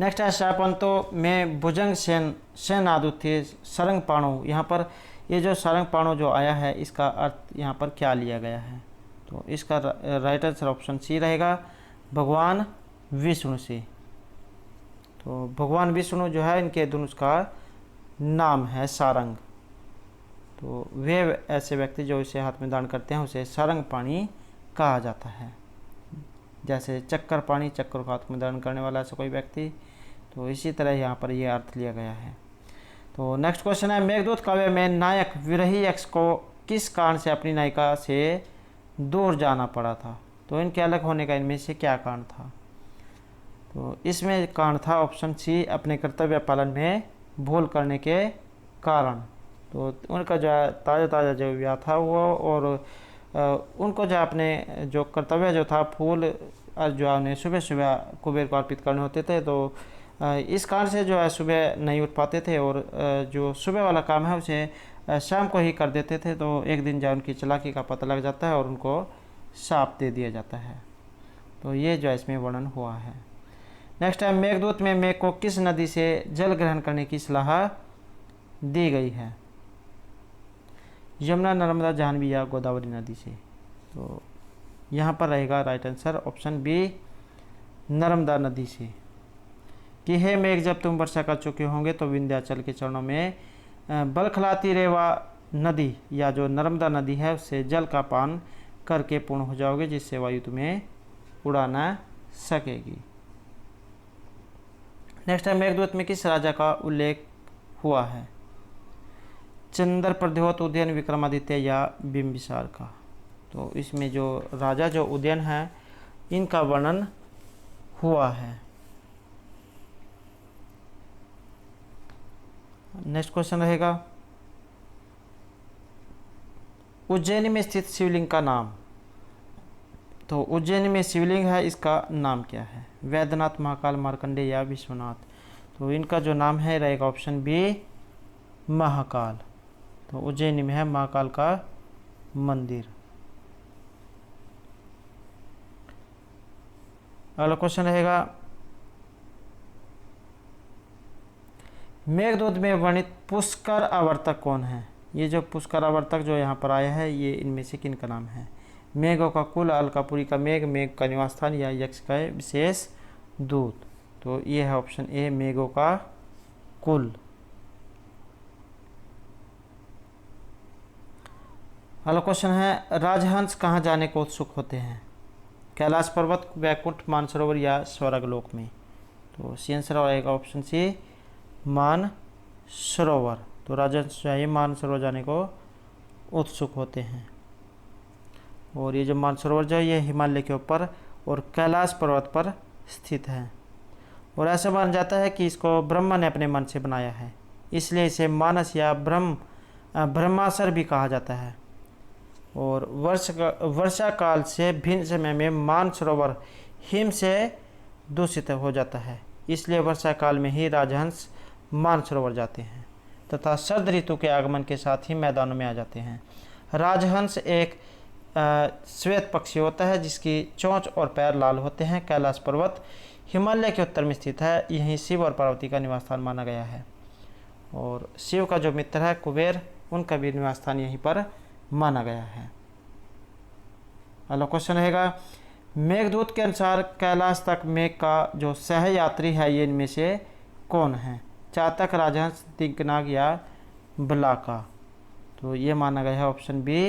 नेक्स्ट है शापंतो में भुजंग सेन आदु थे सरंग पाणु। यहाँ पर ये जो सरंग पाणु जो आया है इसका अर्थ यहाँ पर क्या लिया गया है? तो इसका राइट आंसर ऑप्शन सी रहेगा, भगवान विष्णु से। तो भगवान विष्णु जो है इनके धनुष का नाम है सारंग। तो वे ऐसे व्यक्ति जो इसे हाथ में धारण करते हैं उसे सारंग पाणी कहा जाता है। जैसे चक्कर पाणी, चक्कर को हाथ में धारण करने वाला ऐसा कोई व्यक्ति। तो इसी तरह यहाँ पर यह अर्थ लिया गया है। तो नेक्स्ट क्वेश्चन है, मेघदूत काव्य में नायक विरही यक्ष को किस कारण से अपनी नायिका से दूर जाना पड़ा था? तो इनके अलग होने का इनमें से क्या कारण था? तो इसमें कारण था ऑप्शन सी, अपने कर्तव्य पालन में भूल करने के कारण। तो उनका जो ताज़ा जो विवाह था वो, और उनको जो अपने जो कर्तव्य जो था फूल जो उन्हें सुबह सुबह कुबेर को अर्पित करने होते थे, तो इस कारण से जो है सुबह नहीं उठ पाते थे और जो सुबह वाला काम है उसे शाम को ही कर देते थे। तो एक दिन जब उनकी चालाकी का पता लग जाता है और उनको शाप दे दिया जाता है। तो ये जो इसमें वर्णन हुआ है। नेक्स्ट है, मेघदूत में मेघ को किस नदी से जल ग्रहण करने की सलाह दी गई है? यमुना, नर्मदा, जाह्नवी या गोदावरी नदी से? तो यहाँ पर रहेगा right answer option B, Narmada नदी से। कि हे मेघ, जब तुम वर्षा कर चुके होंगे तो विंध्याचल के चरणों में बलखलाती रेवा नदी या जो नर्मदा नदी है उससे जल का पान करके पूर्ण हो जाओगे, जिससे वायु तुम्हें उड़ा न सकेगी। नेक्स्ट है, मेघदूत में किस राजा का उल्लेख हुआ है? चंद्र प्रद्योत, उदयन, विक्रमादित्य या बिंबिसार का? तो इसमें जो राजा जो उदयन है इनका वर्णन हुआ है। नेक्स्ट क्वेश्चन रहेगा, उज्जैन में स्थित शिवलिंग का नाम? तो उज्जैन में शिवलिंग है इसका नाम क्या है? वैद्यनाथ, महाकाल, मार्कंडेय या विश्वनाथ? तो इनका जो नाम है रहेगा ऑप्शन बी, महाकाल। तो उज्जैन में है महाकाल का मंदिर। अगला क्वेश्चन रहेगा, मेघदूत में वर्णित पुष्कर आवर्तक कौन है? ये जो पुष्कर आवर्तक जो यहाँ पर आया है ये इनमें से किन का नाम है? मेघों का कुल, अलकापुरी का मेघ, मेघ का निवास स्थान या यक्ष का विशेष दूत? तो ये है ऑप्शन ए, मेघों का कुल। अगला क्वेश्चन है, राजहंस कहाँ जाने को उत्सुक होते हैं? कैलाश पर्वत, वैकुंठ, मानसरोवर या स्वर्गलोक में? तो सी आंसर रहेगा ऑप्शन सी, मानसरोवर। तो राजहंस जो है मानसरोवर जाने को उत्सुक होते हैं। और ये जो मानसरोवर जो है ये हिमालय के ऊपर और कैलाश पर्वत पर स्थित है। और ऐसा माना जाता है कि इसको ब्रह्मा ने अपने मन से बनाया है, इसलिए इसे मानस या ब्रह्मासर भी कहा जाता है। और वर्षा काल से भिन्न समय में मानसरोवर हिम से दूषित हो जाता है, इसलिए वर्षा काल में ही राजहंस मानसरोवर जाते हैं तथा शरद ऋतु के आगमन के साथ ही मैदानों में आ जाते हैं। राजहंस एक श्वेत पक्षी होता है जिसकी चोंच और पैर लाल होते हैं। कैलाश पर्वत हिमालय के उत्तर में स्थित है, यहीं शिव और पार्वती का निवास स्थान माना गया है। और शिव का जो मित्र है कुबेर, उनका भी निवास स्थान यहीं पर माना गया है। अगला क्वेश्चन रहेगा, मेघदूत के अनुसार कैलाश तक मेघ का जो सहयात्री है ये इनमें से कौन है? चातक, राजहंस, दिग्नाग या बलाका? तो ये माना गया है ऑप्शन बी,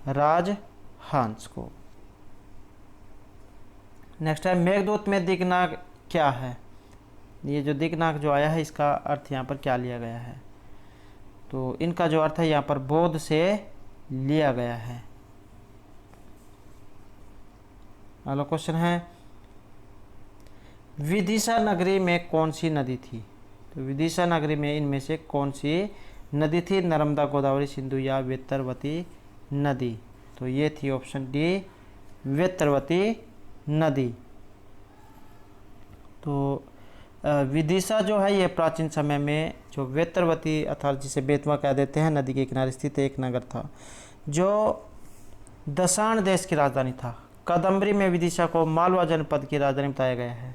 राजहंस को। नेक्स्ट है, मेघदूत में दिग्नाग क्या है? ये जो दिग्नाग जो आया है इसका अर्थ यहाँ पर क्या लिया गया है? तो इनका जो अर्थ है यहाँ पर बोध से लिया गया है। अगला क्वेश्चन है, विदिशा नगरी में कौन सी नदी थी? तो विदिशा नगरी में इनमें से कौन सी नदी थी? नर्मदा, गोदावरी, सिंधु या वेतरवती नदी? तो ये थी ऑप्शन डी, वेतरवती नदी। तो विदिशा जो है ये प्राचीन समय में जो वेतरवती अर्थात जिसे बेतवा कह देते हैं, नदी के किनारे स्थित एक नगर था जो दशाण देश की राजधानी था। कादम्बरी में विदिशा को मालवा जनपद की राजधानी बताया गया है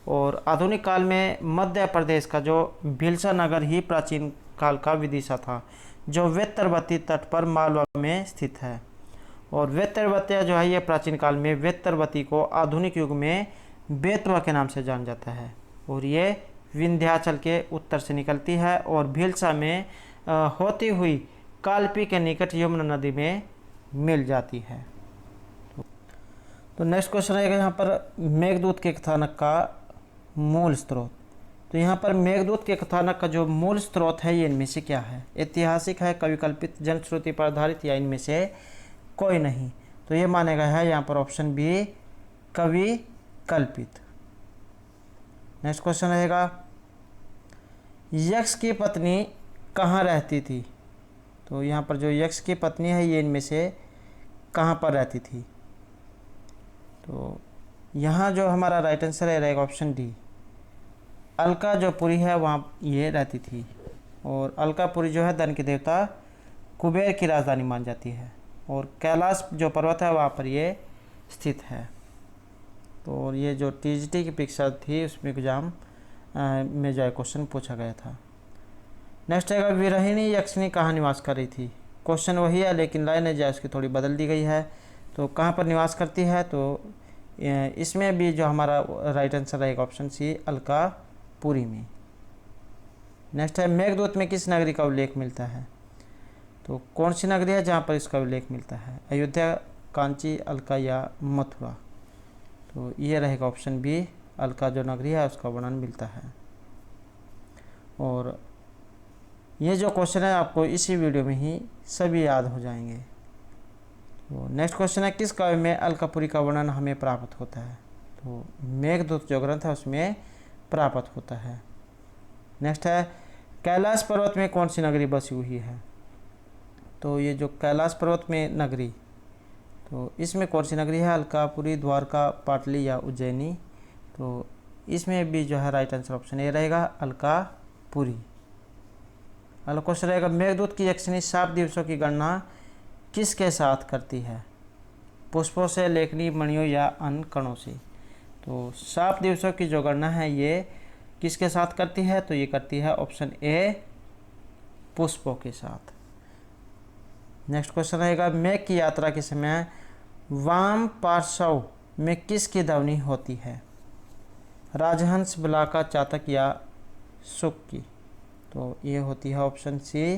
और आधुनिक काल में मध्य प्रदेश का जो भिलसा नगर ही प्राचीन काल का विदिशा था जो वेतरवती तट पर मालवा में स्थित है। और वेतरवती जो है ये प्राचीन काल में वेतरवती को आधुनिक युग में बेतवा के नाम से जाना जाता है और ये विंध्याचल के उत्तर से निकलती है और भिलसा में होती हुई कालपी के निकट यमुना नदी में मिल जाती है। तो नेक्स्ट क्वेश्चन रहेगा यहाँ पर मेघदूत के कथानक का मूल स्रोत। तो यहाँ पर मेघदूत के कथानक का जो मूल स्रोत है ये इनमें से क्या है? ऐतिहासिक है, कवि कल्पित, जनश्रुति पर आधारित या इनमें से कोई नहीं? तो ये माना गया है यहाँ पर ऑप्शन बी, कवि कल्पित। नेक्स्ट क्वेश्चन रहेगा यक्ष की पत्नी कहाँ रहती थी? तो यहाँ पर जो यक्ष की पत्नी है ये इनमें से कहाँ पर रहती थी? तो यहाँ जो हमारा राइट आंसर है रहेगा ऑप्शन डी, अलका जो पुरी है वहाँ ये रहती थी। और अलकापुरी जो है धन के देवता कुबेर की राजधानी मान जाती है और कैलाश जो पर्वत है वहाँ पर ये स्थित है। तो ये जो टीजीटी की परीक्षा थी उसमें एग्जाम में जो है क्वेश्चन पूछा गया था। नेक्स्ट है विरहिणी यक्षिणी कहाँ निवास कर रही थी? क्वेश्चन वही है लेकिन लाइन जो है उसकी थोड़ी बदल दी गई है। तो कहाँ पर निवास करती है? तो इसमें भी जो हमारा राइट आंसर रहेगा ऑप्शन सी, अलकापुरी में। नेक्स्ट है मेघदूत में किस नगरी का उल्लेख मिलता है? तो कौन सी नगरी है जहाँ पर इसका उल्लेख मिलता है? अयोध्या, कांची, अलका या मथुरा? तो ये रहेगा ऑप्शन बी, अलका जो नगरी है उसका वर्णन मिलता है। और ये जो क्वेश्चन है आपको इसी वीडियो में ही सभी याद हो जाएंगे। तो नेक्स्ट क्वेश्चन है किस काव्य में अलकापुरी का वर्णन हमें प्राप्त होता है? तो मेघदूत जो ग्रंथ है उसमें प्राप्त होता है। नेक्स्ट है कैलाश पर्वत में कौन सी नगरी बसी हुई है? तो ये जो कैलाश पर्वत में नगरी, तो इसमें कौन सी नगरी है? अलकापुरी, द्वारका, पाटली या उज्जैनी? तो इसमें भी जो है राइट आंसर ऑप्शन ए रहेगा, अलकापुरी। अगला क्वेश्चन रहेगा मेघदूत की यक्षिणी शाप दिवसों की गणना किसके साथ करती है? पुष्पों से, लेखनी, मणियों या अन्य कणों से? तो शाप दिवसों की जो गणना है ये किसके साथ करती है? तो ये करती है ऑप्शन ए, पुष्पों के साथ। नेक्स्ट क्वेश्चन रहेगा मेघ की यात्रा के समय वाम पार्श्व में किसकी ध्वनि होती है? राजहंस, बिलाका, चातक या शुक की? तो ये होती है ऑप्शन सी।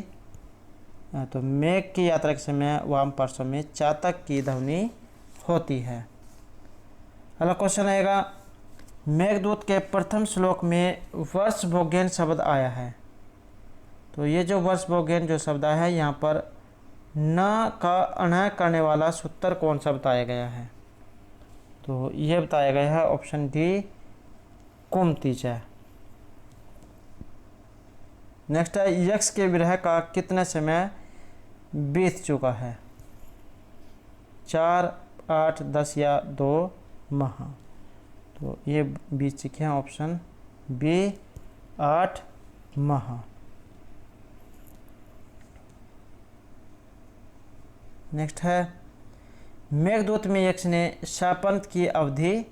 तो मेघ की यात्रा के समय वाम पार्श्व में चातक की ध्वनि होती है। अगला क्वेश्चन रहेगा मेघदूत के प्रथम श्लोक में वर्ष भोग्यन शब्द आया है। तो ये जो वर्ष भोग्यन जो शब्द आया है यहाँ पर न का अनय करने वाला सूत्र कौन सा बताया गया है? तो ये बताया गया है ऑप्शन डी, कुमतीज। नेक्स्ट है यक्ष के विरह का कितना समय बीत चुका है? 4, 8, 10 या 2 माह? तो ये बीत चुके हैं ऑप्शन बी, 8 माह। नेक्स्ट है मेघदूत में यक्ष ने शापांत की अवधि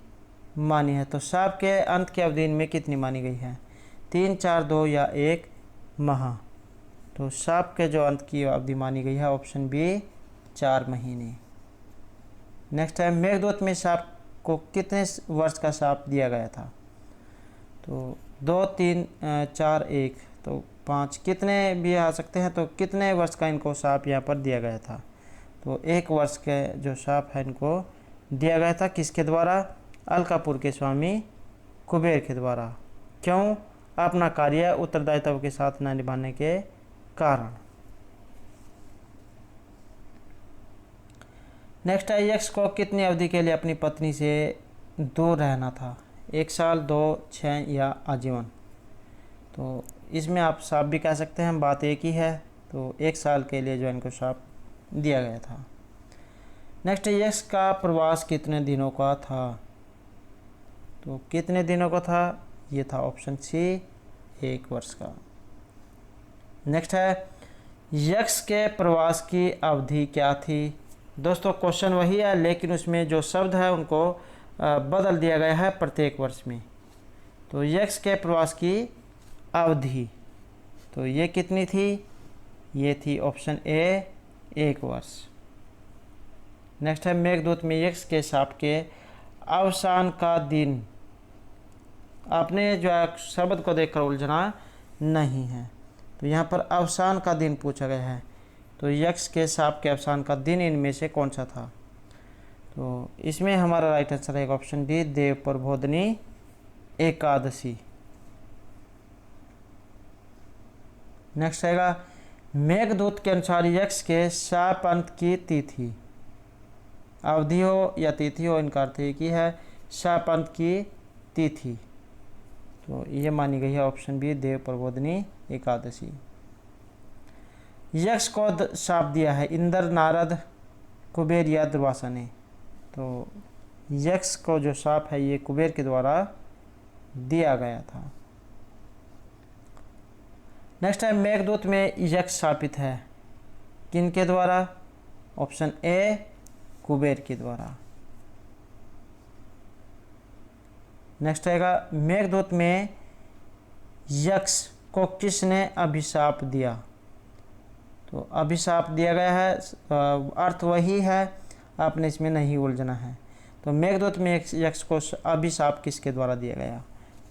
मानी है। तो शाप के अंत की अवधि में कितनी मानी गई है? 3, 4, 2 या 1 माह? तो शाप के जो अंत की अवधि मानी गई है ऑप्शन बी, 4 महीने। नेक्स्ट है मेघदूत में शाप को कितने वर्ष का शाप दिया गया था? तो 2, 3, 4, 1 तो 5 कितने भी आ सकते हैं। तो कितने वर्ष का इनको शाप यहाँ पर दिया गया था? तो 1 वर्ष के जो शाप है इनको दिया गया था। किसके द्वारा? अलकापुर के स्वामी कुबेर के द्वारा। क्यों? अपना कार्य उत्तरदायित्व के साथ न निभाने के कारण। नेक्स्ट है यक्ष को कितनी अवधि के लिए अपनी पत्नी से दूर रहना था? 1 साल, 2, 6 या आजीवन? तो इसमें आप साफ भी कह सकते हैं, बात एक ही है। तो 1 साल के लिए जो इनको शाप दिया गया था। नेक्स्ट, यक्ष का प्रवास कितने दिनों का था? तो कितने दिनों का था? ये था ऑप्शन सी 1 वर्ष का। नेक्स्ट है, यक्ष के प्रवास की अवधि क्या थी? दोस्तों क्वेश्चन वही है, लेकिन उसमें जो शब्द है उनको बदल दिया गया है प्रत्येक वर्ष में। तो यक्ष के प्रवास की अवधि, तो ये कितनी थी? ये थी ऑप्शन ए 1 वर्ष। नेक्स्ट है, मेघदूत में यक्ष के शाप के अवसान का दिन। आपने जो है शब्द को देखकर उलझना नहीं है, तो यहाँ पर अवसान का दिन पूछा गया है। तो यक्ष के शाप के अवसान का दिन इनमें से कौन सा था? तो इसमें हमारा राइट आंसर है ऑप्शन डी, देव प्रबोधिनी एकादशी। नेक्स्ट आएगा, मेघदूत के अनुसार यक्ष के शाप अंत की तिथि। अवधि हो या तिथि हो, इनका अर्थ एक ही है, शाप अंत की तिथि। तो ये मानी गई है ऑप्शन बी, देव प्रबोधिनी एकादशी। यक्ष को शाप दिया है इंद्र, नारद, कुबेर या दुर्वासा ने। तो यक्ष को जो शाप है ये कुबेर के द्वारा दिया गया था। नेक्स्ट है, मेघदूत में यक्ष शापित है किन के द्वारा? ऑप्शन ए, कुबेर के द्वारा। नेक्स्ट आएगा, मेघदूत में यक्ष को किसने अभिशाप दिया? तो अभिशाप दिया गया है, अर्थ वही है, आपने इसमें नहीं उलझना है। तो मेघदूत में यक्ष को अभिशाप किसके द्वारा दिया गया?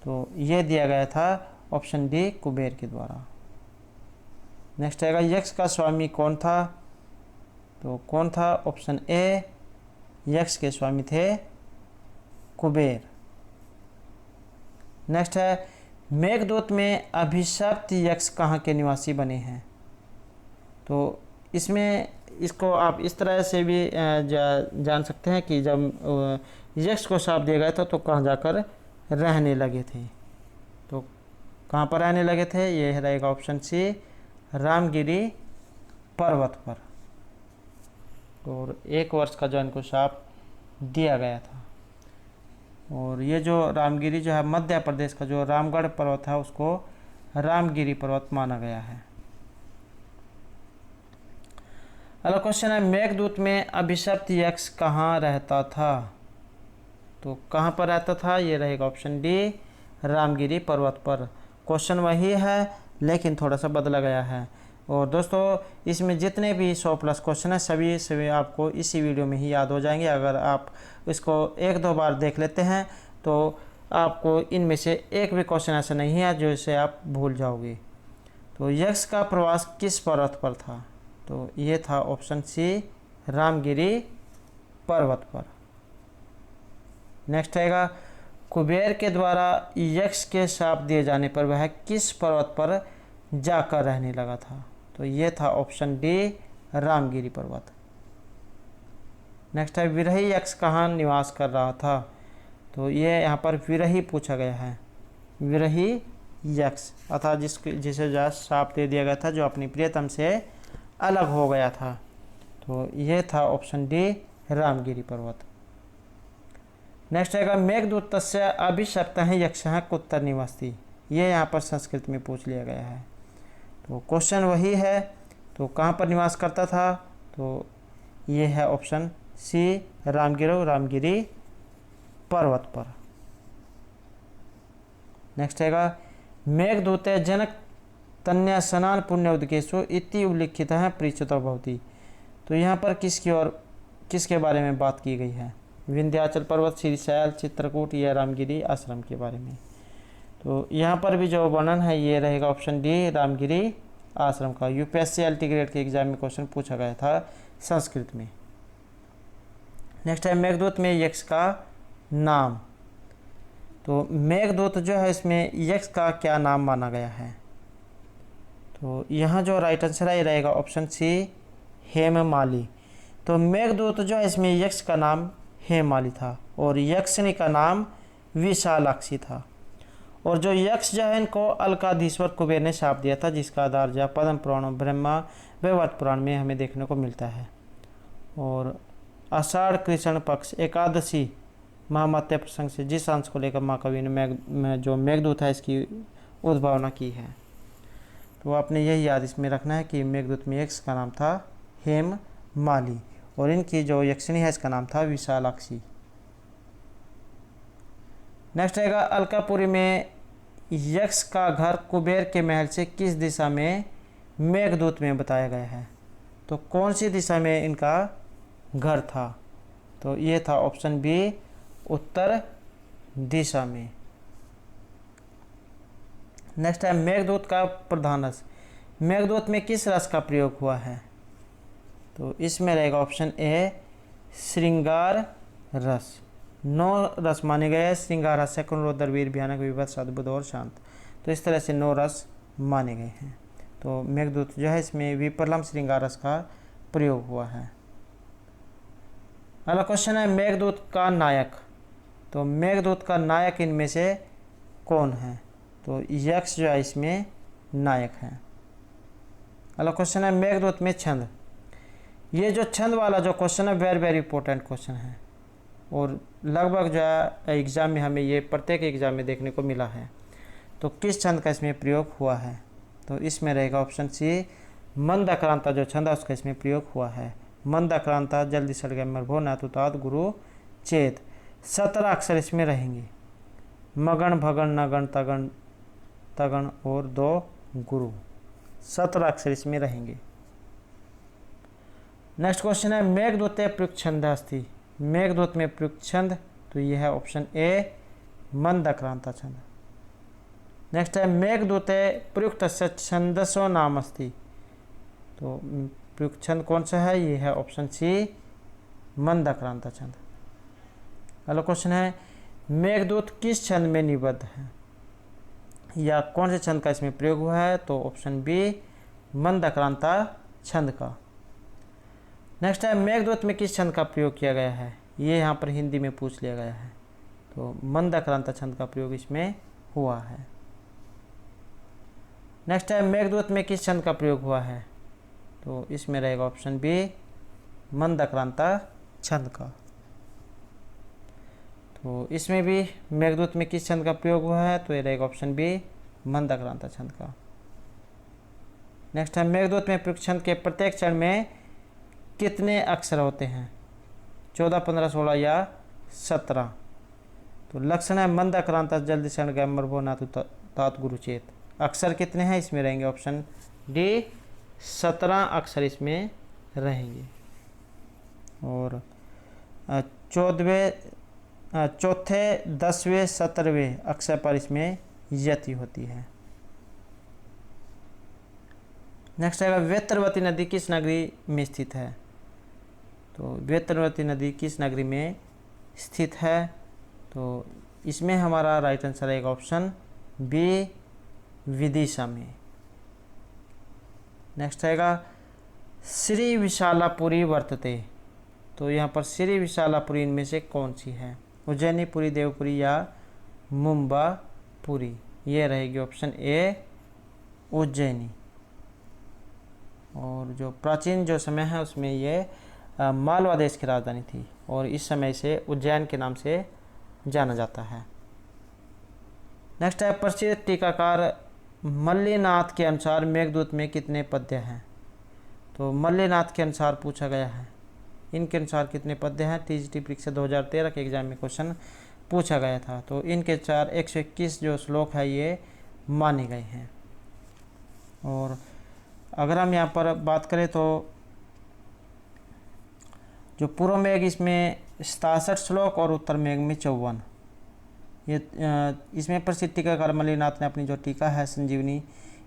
तो ये दिया गया था ऑप्शन डी, कुबेर के द्वारा। नेक्स्ट आएगा, यक्ष का स्वामी कौन था? तो कौन था? ऑप्शन ए, यक्ष के स्वामी थे कुबेर। नेक्स्ट है, मेघदूत में अभिशप्त यक्ष कहाँ के निवासी बने हैं? तो इसमें इसको आप इस तरह से भी जान सकते हैं कि जब यक्ष को शाप दिया गया था तो कहाँ जाकर रहने लगे थे। तो कहाँ पर रहने लगे थे? ये रहेगा ऑप्शन सी, रामगिरी पर्वत पर। और 1 वर्ष का जो इनको शाप दिया गया था। और ये जो रामगिरी जो है मध्य प्रदेश का जो रामगढ़ पर्वत है उसको रामगिरी पर्वत माना गया है। अगला क्वेश्चन है, मेघदूत में अभिशप्त यक्ष कहाँ रहता था? तो कहाँ पर रहता था? ये रहेगा ऑप्शन डी, रामगिरी पर्वत पर। क्वेश्चन वही है लेकिन थोड़ा सा बदला गया है। और दोस्तों इसमें जितने भी 100+ क्वेश्चन है सभी आपको इसी वीडियो में ही याद हो जाएंगे। अगर आप इसको 1-2 बार देख लेते हैं तो आपको इनमें से एक भी क्वेश्चन ऐसा नहीं है जो इसे आप भूल जाओगे। तो यक्ष का प्रवास किस पर्वत पर था? तो ये था ऑप्शन सी, रामगिरी पर्वत पर। नेक्स्ट आएगा, कुबेर के द्वारा यक्ष के शाप दिए जाने पर वह किस पर्वत पर जाकर रहने लगा था? तो ये था ऑप्शन डी, रामगिरी पर्वत। नेक्स्ट है, विरही यक्ष कहाँ निवास कर रहा था? तो ये यहाँ पर विरही पूछा गया है। विरही यक्ष अर्थात जिसे जो शाप दे दिया गया था, जो अपनी प्रियतम से अलग हो गया था। तो ये था ऑप्शन डी, रामगिरी पर्वत। नेक्स्ट आएगा, मेघदूत तस्य अभिशप्तः यक्षः कुत्र निवासी। ये यहाँ पर संस्कृत में पूछ लिया गया है। तो क्वेश्चन वही है, तो कहाँ पर निवास करता था? तो ये है ऑप्शन सी, रामगिरी पर्वत पर। नेक्स्ट आएगा, मेघदूते जनक तन्या स्नान पुण्य उदकेशु इति उल्लिखित है पृच्छतो भवति। तो यहाँ पर किसके बारे में बात की गई है? विंध्याचल पर्वत, श्रीशैल, चित्रकूट या रामगिरी आश्रम के बारे में। तो यहाँ पर भी जो वर्णन है ये रहेगा ऑप्शन डी, रामगिरी आश्रम का। यूपीएससी एलटी ग्रेड के एग्जाम में क्वेश्चन पूछा गया था संस्कृत में। नेक्स्ट है, मेघदूत में यक्ष का नाम। तो मेघदूत जो है इसमें यक्ष का क्या नाम माना गया है? तो यहाँ जो राइट आंसर है ये रहेगा ऑप्शन सी, हेममाली। तो मेघदूत जो है इसमें यक्ष का नाम हेममाली था और यक्षिणी का नाम विशालाक्षी था। और जो यक्ष जो है इनको अलकाधीश्वर कुबेर ने शाप दिया था, जिसका आधार जो पद्म पुराण, ब्रह्मा वैवर्त पुराण में हमें देखने को मिलता है। और आषाढ़ कृष्ण पक्ष एकादशी महामत्य प्रसंग से जिस अंश को लेकर महाकवि ने जो मेघदूत है इसकी उद्भावना की है। तो आपने यही याद इसमें रखना है कि मेघदूत में यक्ष का नाम था हेम माली और इनकी जो यक्षिणी है इसका नाम था विशालाक्षी। नेक्स्ट रहेगा अलकापुरी में यक्ष का घर कुबेर के महल से किस दिशा में मेघदूत में बताया गया है। तो कौन सी दिशा में इनका घर था, तो ये था ऑप्शन बी उत्तर दिशा में। नेक्स्ट है मेघदूत का प्रधान रस। मेघदूत में किस रस का प्रयोग हुआ है, तो इसमें रहेगा ऑप्शन ए श्रृंगार रस। 9 रस माने गए हैं, श्रृंगार रस, शकुन, वीर, भयानक, विभत्स, अद्भुत और शांत। तो इस तरह से 9 रस माने गए हैं। तो मेघदूत जो है इसमें विप्रलम्ब श्रृंगार रस का प्रयोग हुआ है। अगला क्वेश्चन है मेघदूत का नायक। तो मेघदूत का नायक इनमें से कौन है, तो यक्ष जो है इसमें नायक है। अगला क्वेश्चन है मेघदूत में छंद। ये जो छंद वाला जो क्वेश्चन है वेरी वेरी इंपॉर्टेंट क्वेश्चन है और लगभग जो है एग्ज़ाम में हमें ये प्रत्येक एग्ज़ाम में देखने को मिला है। तो किस छंद का इसमें प्रयोग हुआ है, तो इसमें रहेगा ऑप्शन सी मंदाक्रांता जो छंद है उसका इसमें प्रयोग हुआ है। मंदाक्रांता, जल्दी सड़ गए मरभो, नातुतात, गुरु, चेत। 17 अक्षर इसमें रहेंगे, मगन, भगन, नगन, तगन, तगन और 2 गुरु। 17 अक्षर इसमें रहेंगे। नेक्स्ट क्वेश्चन है मेघदूते प्रयुक्त छंद अस्ति। मेघदूत में प्रयुक्त छंद, तो यह है ऑप्शन ए मंदाक्रांता छंद। नेक्स्ट है मेघदूते प्रयुक्त छंदसो नाम अस्ति। तो प्रयुक्त छंद कौन सा है, ये है ऑप्शन सी मंदाक्रांता छंद। अगला क्वेश्चन है मेघदूत किस छंद में निबद्ध है या कौन से छंद का इसमें प्रयोग हुआ है, तो ऑप्शन बी मंदाक्रांता छंद का। नेक्स्ट है मेघदूत में किस छंद का प्रयोग किया गया है, ये यहाँ पर हिंदी में पूछ लिया गया है। तो मंदाक्रांता छंद का प्रयोग इसमें हुआ है। नेक्स्ट है मेघदूत में किस छंद का प्रयोग हुआ है, तो इसमें रहेगा ऑप्शन बी मंदाक्रांता छंद का। तो इसमें भी मेघदूत में किस छंद का प्रयोग हुआ है, तो ये रहेगा ऑप्शन बी मंदाक्रांता छंद का। नेक्स्ट है मेघदूत में प्रयुक्त छंद के प्रत्येक चरण में कितने अक्षर होते हैं, 14, 15, 16 या 17। तो लक्षण है मंदाक्रांता, जल्दी सड़ गए मरभो, नातु तात, गुरु, चेत। अक्षर कितने हैं, इसमें रहेंगे ऑप्शन डी 17 अक्षर इसमें रहेंगे। और चौथे, 10वें, 17वें अक्षर पर इसमें यति होती है। नेक्स्ट आएगा वेत्रवती नदी किस नगरी में स्थित है। तो वेत्रवती नदी किस नगरी में स्थित है, तो इसमें हमारा राइट आंसर रहेगा ऑप्शन बी विदिशा में। नेक्स्ट आएगा श्री विशालापुरी वर्तते। तो यहाँ पर श्री विशालापुरी इनमें से कौन सी है, उज्जैनी पुरी, देवपुरी या मुंबापुरी। ये रहेगी ऑप्शन ए उज्जैनी। और जो प्राचीन जो समय है उसमें ये मालवा देश की राजधानी थी और इस समय से उज्जैन के नाम से जाना जाता है। नेक्स्ट है प्रसिद्ध टीकाकार मल्लीनाथ के अनुसार मेघदूत में कितने पद्य हैं। तो मल्लीनाथ के अनुसार पूछा गया है, इनके अनुसार कितने पद्य हैं। टीजीटी परीक्षा 2013 के एग्जाम में क्वेश्चन पूछा गया था। तो इनके 121 जो श्लोक है ये माने गए हैं। और अगर हम यहाँ पर बात करें तो जो पूर्व मेघ इसमें 67 श्लोक और उत्तर मेघ में 54। ये इसमें प्रसिद्ध टीकाकार मल्लीनाथ ने अपनी जो टीका है संजीवनी,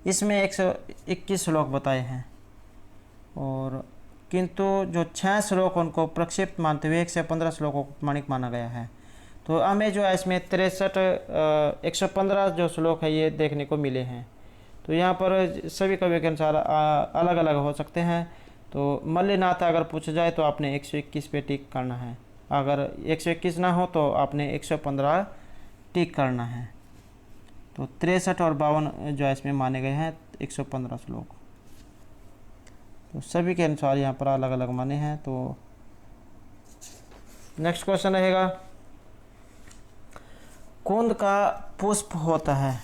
इसमें 121 श्लोक बताए हैं। और किंतु जो 6 श्लोक उनको प्रक्षिप्त मानते हुए 115 श्लोकों को प्रमाणिक माना गया है। तो हमें जो है इसमें 115 जो श्लोक है ये देखने को मिले हैं। तो यहाँ पर सभी कवियों के अनुसार अलग अलग हो सकते हैं। तो मल्लीनाथ अगर पूछा जाए तो आपने 121 पे टिक करना है, अगर 121 ना हो तो आपने 115 टिक करना है। तो 63 और 52 जो है इसमें माने गए हैं 115 श्लोक। तो सभी के अनुसार यहाँ पर अलग अलग माने हैं। तो नेक्स्ट क्वेश्चन रहेगा, कुंद का पुष्प होता है।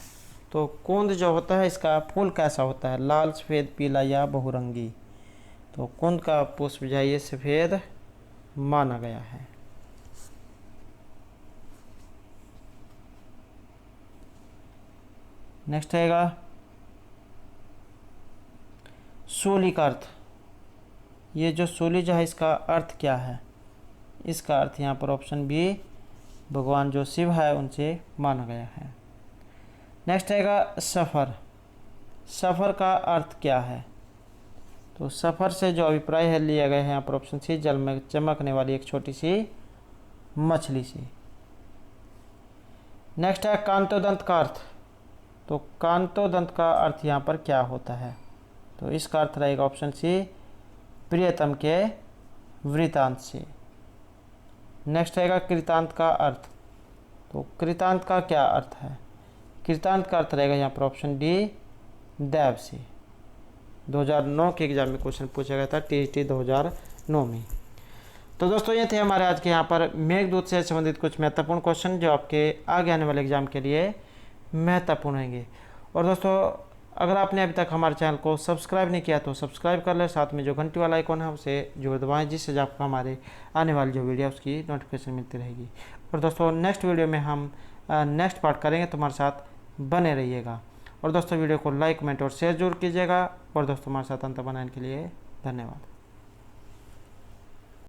तो कुंद जो होता है इसका फूल कैसा होता है, लाल, सफ़ेद, पीला या बहुरंगी। तो कुंद का पुष्प जो है ये सफ़ेद माना गया है। नेक्स्ट रहेगा, सूली का अर्थ। ये जो सूली जो है इसका अर्थ क्या है, इसका अर्थ यहाँ पर ऑप्शन बी, भगवान जो शिव है उनसे माना गया है। नेक्स्ट रहेगा सफ़र। सफ़र का अर्थ क्या है, तो सफ़र से जो अभिप्राय है लिया गया है यहाँ पर ऑप्शन सी, जल में चमकने वाली एक छोटी सी मछली से। नेक्स्ट है कांतोदंत का अर्थ। तो कांतोदंत का अर्थ यहाँ पर क्या होता है, तो इसका अर्थ रहेगा ऑप्शन सी, प्रियतम के वृतांत से। नेक्स्ट रहेगा कृतांत का अर्थ। तो कृतांत का क्या अर्थ है, कृतांत का अर्थ रहेगा यहाँ पर ऑप्शन डी, दैव से। 2009 के एग्जाम में क्वेश्चन पूछा गया था, TST 2009 में। तो दोस्तों ये थे हमारे आज के यहाँ पर मेघदूत से संबंधित कुछ महत्वपूर्ण क्वेश्चन जो आपके आगे आने वाले एग्जाम के लिए महत्वपूर्ण होंगे। और दोस्तों अगर आपने अभी तक हमारे चैनल को सब्सक्राइब नहीं किया तो सब्सक्राइब कर लें, साथ में जो घंटी वाला आइकॉन है उसे जरूर दबाएं, जिससे आपको हमारे आने वाली जो वीडियो उसकी नोटिफिकेशन मिलती रहेगी। और दोस्तों नेक्स्ट वीडियो में हम नेक्स्ट पार्ट करेंगे, तो हमारे साथ बने रहिएगा। और दोस्तों वीडियो को लाइक, कमेंट और शेयर जरूर कीजिएगा। और दोस्तों हमारे साथ अंत बनाने के लिए धन्यवाद।